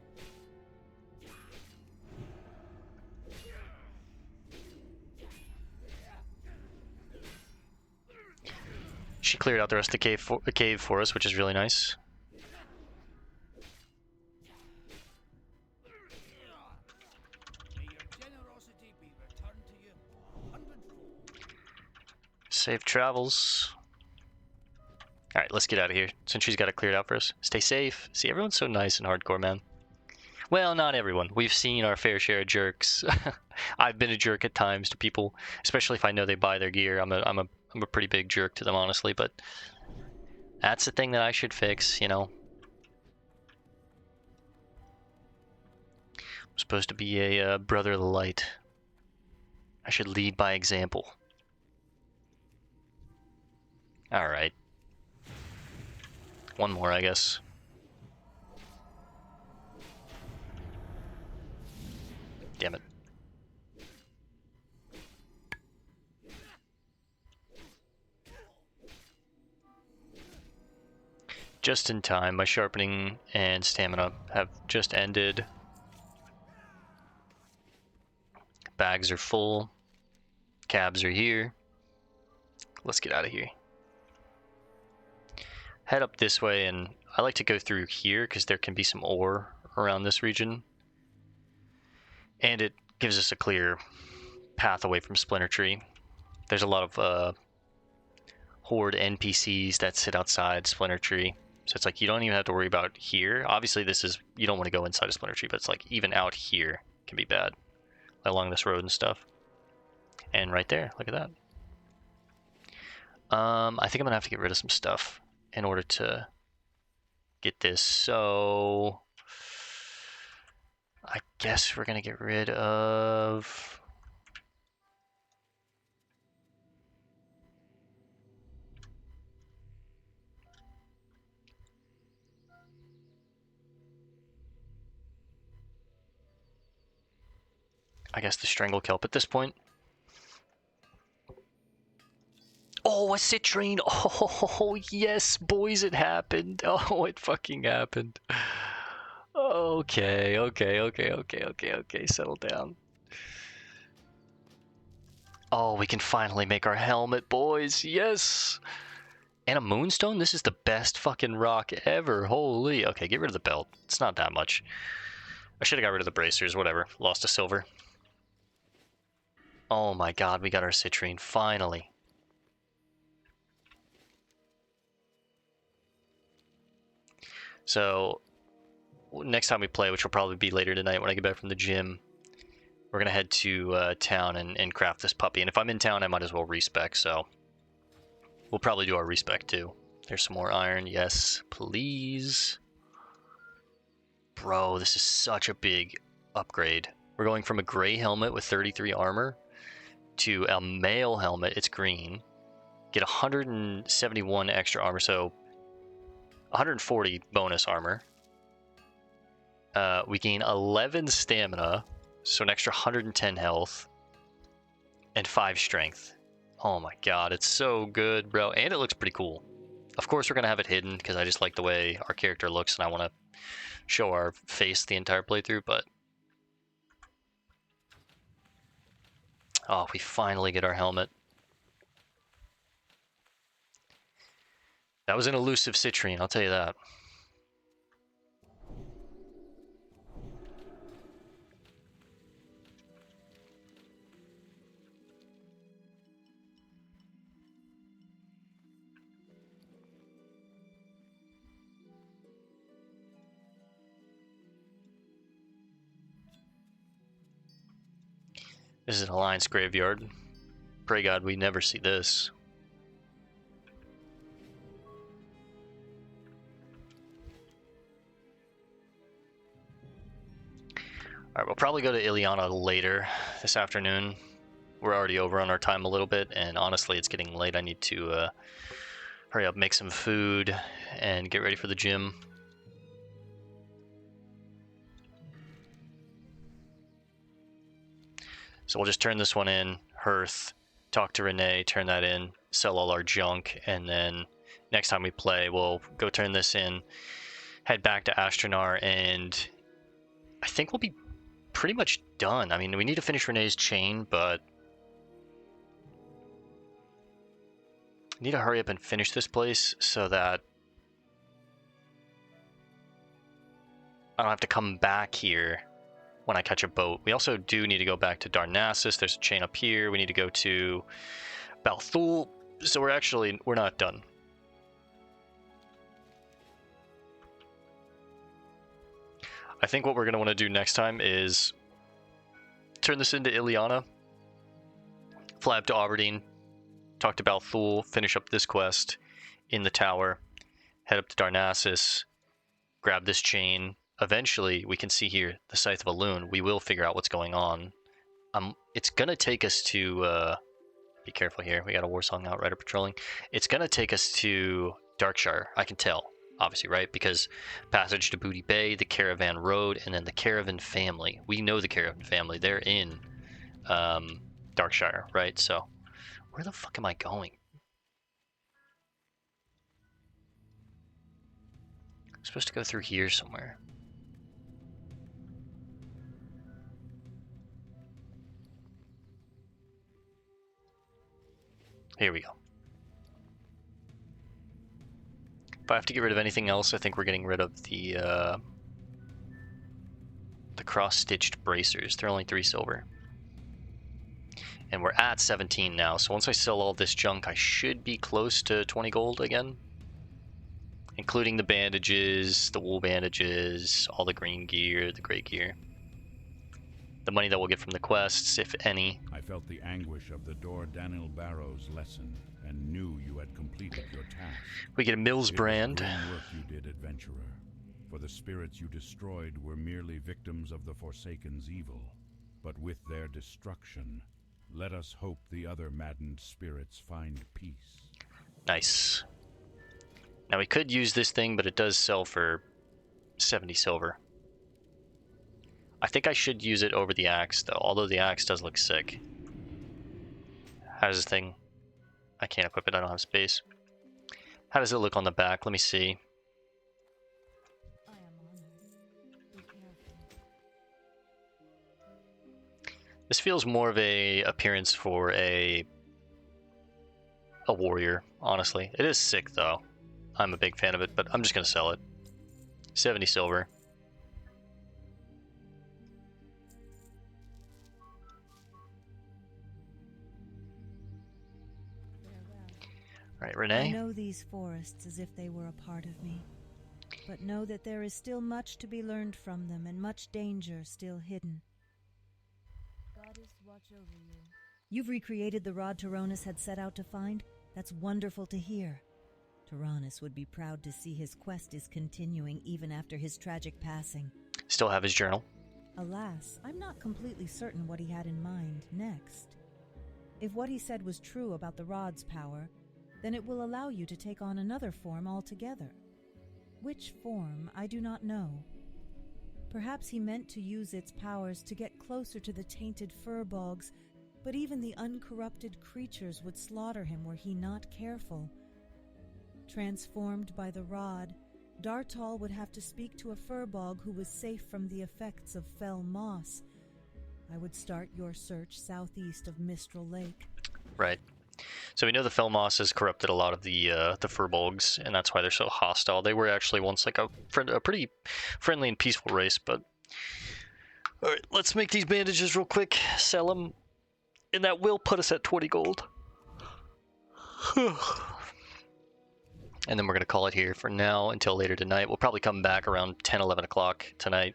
She cleared out the rest of the cave for us, which is really nice. Safe travels. Alright, let's get out of here, since she's got it cleared out for us. Stay safe. See, everyone's so nice and hardcore, man. Well, not everyone. We've seen our fair share of jerks. I've been a jerk at times to people, especially if I know they buy their gear. I'm a pretty big jerk to them, honestly, but that's the thing that I should fix, you know. I'm supposed to be a brother of the light. I should lead by example. Alright. One more, I guess. Damn it. just in time. My sharpening and stamina have just ended. Bags are full. Cabs are here. Let's get out of here. Head up this way, and I like to go through here because there can be some ore around this region. And it gives us a clear path away from Splinter Tree. There's a lot of horde NPCs that sit outside Splinter Tree. So it's like you don't even have to worry about here. Obviously this is, you don't want to go inside a Splinter Tree, but it's like even out here can be bad. Along this road and stuff. And right there, look at that. I think I'm gonna have to get rid of some stuff in order to get this. So I guess we're gonna get rid of the strangle kelp at this point. Oh, a citrine! Oh, yes, boys, it happened. Oh, it fucking happened. Okay, settle down. Oh, we can finally make our helmet, boys, yes! And a moonstone? This is the best fucking rock ever, holy. Okay, get rid of the belt. It's not that much. I should have got rid of the bracers, whatever. Lost a silver. Oh my god, we got our citrine, finally. So, next time we play, which will probably be later tonight when I get back from the gym, we're going to head to town and craft this puppy. And if I'm in town, I might as well respec, so we'll probably do our respec too. There's some more iron, yes, please. Bro, this is such a big upgrade. We're going from a gray helmet with 33 armor to a male helmet, it's green. Get 171 extra armor, so 140 bonus armor. We gain 11 stamina, so an extra 110 health, and 5 strength. Oh my god, it's so good, bro. And it looks pretty cool. Of course, we're going to have it hidden, because I just like the way our character looks, and I want to show our face the entire playthrough, but... Oh, we finally get our helmet. That was an elusive citrine, I'll tell you that. This is an Alliance graveyard. Pray God we never see this. Alright, we'll probably go to Ileana later this afternoon. We're already over on our time a little bit, and honestly, it's getting late. I need to hurry up, make some food, and get ready for the gym. So we'll just turn this one in, Hearth, talk to Renee, turn that in, sell all our junk, and then next time we play, we'll go turn this in, head back to Ashtranar, and I think we'll be pretty much done. I mean, we need to finish Renee's chain, but I need to hurry up and finish this place so that I don't have to come back here when I catch a boat. We also do need to go back to Darnassus. There's a chain up here. We need to go to Balthul. So we're not done. I think what we're going to want to do next time is turn this into Ileana, fly up to Aberdeen, talk to Balthul, finish up this quest in the tower, head up to Darnassus, grab this chain. Eventually, we can see here the Scythe of Elune. We will figure out what's going on. It's going to take us to... be careful here. We got a Warsong Outrider patrolling. It's going to take us to Darkshire. I can tell, obviously, right? Because passage to Booty Bay, the Caravan Road, and then the Caravan Family. We know the Caravan Family. They're in Darkshire, right? So, where the fuck am I going? supposed to go through here somewhere. Here we go. If I have to get rid of anything else, I think we're getting rid of the cross-stitched bracers. They're only 3 silver. And we're at 17 now, so once I sell all this junk, I should be close to 20 gold again. Including the bandages, the wool bandages, all the green gear, the gray gear. The money that we'll get from the quests, if any. I felt the anguish of the Dor Daniel Barrow's lesson and knew you had completed your task. We get a Mills brand. It was grim work you did, adventurer. For the spirits you destroyed were merely victims of the Forsaken's evil. But with their destruction, let us hope the other maddened spirits find peace. Nice. Now we could use this thing, but it does sell for 70 silver. I think I should use it over the axe, though, although the axe does look sick. How does this thing... I can't equip it, I don't have space. How does it look on the back? Let me see. This feels more of a appearance for a warrior, honestly. It is sick, though. I'm a big fan of it, but I'm just going to sell it. 70 silver. Alright, Renee. I know these forests as if they were a part of me, but know that there is still much to be learned from them and much danger still hidden. Goddess, watch over you. You've recreated the rod Tyrannus had set out to find? That's wonderful to hear. Tyrannus would be proud to see his quest is continuing even after his tragic passing. Still have his journal. Alas, I'm not completely certain what he had in mind next. If what he said was true about the rod's power, then it will allow you to take on another form altogether. Which form, I do not know. Perhaps he meant to use its powers to get closer to the tainted furbogs, but even the uncorrupted creatures would slaughter him were he not careful. Transformed by the rod, Dartal would have to speak to a furbog who was safe from the effects of fell moss. I would start your search southeast of Mistral Lake. Right. So we know the fell moss has corrupted a lot of the furbolgs, and that's why they're so hostile. They were actually once like a pretty friendly and peaceful race, but... Alright, let's make these bandages real quick, sell them, and that will put us at 20 gold. And then we're going to call it here for now until later tonight. We'll probably come back around 10, 11 o'clock tonight.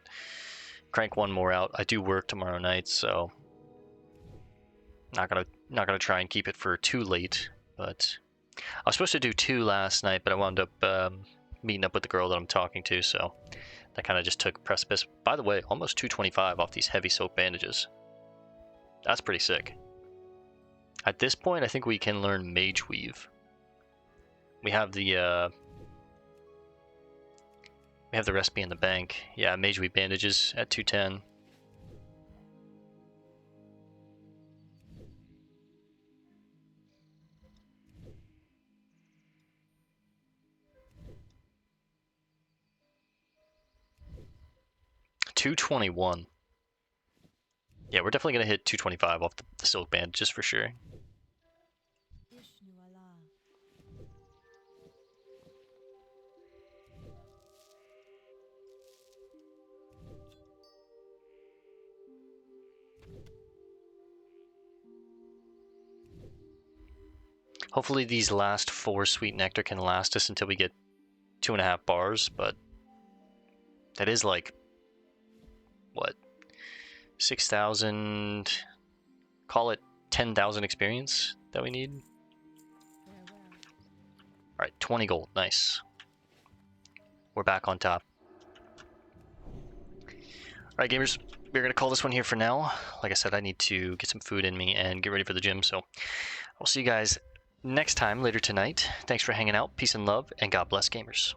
Crank one more out. I do work tomorrow night, so... Not gonna try and keep it for too late, but I was supposed to do 2 last night, but I wound up meeting up with the girl that I'm talking to, so that kind of just took precedence. By the way, almost 225 off these heavy soap bandages. That's pretty sick. At this point, I think we can learn Mage Weave. We have the recipe in the bank. Yeah, Mage Weave bandages at 210. $221. Yeah, we're definitely gonna hit 225 off the silk bandages for sure. Hopefully these last 4 sweet nectar can last us until we get 2.5 bars, but that is like, what, 6,000, call it 10,000 experience that we need. Alright, 20 gold, nice. We're back on top. Alright gamers, we're going to call this one here for now. Like I said, I need to get some food in me and get ready for the gym, so I'll see you guys next time later tonight. Thanks for hanging out, peace and love, and God bless gamers.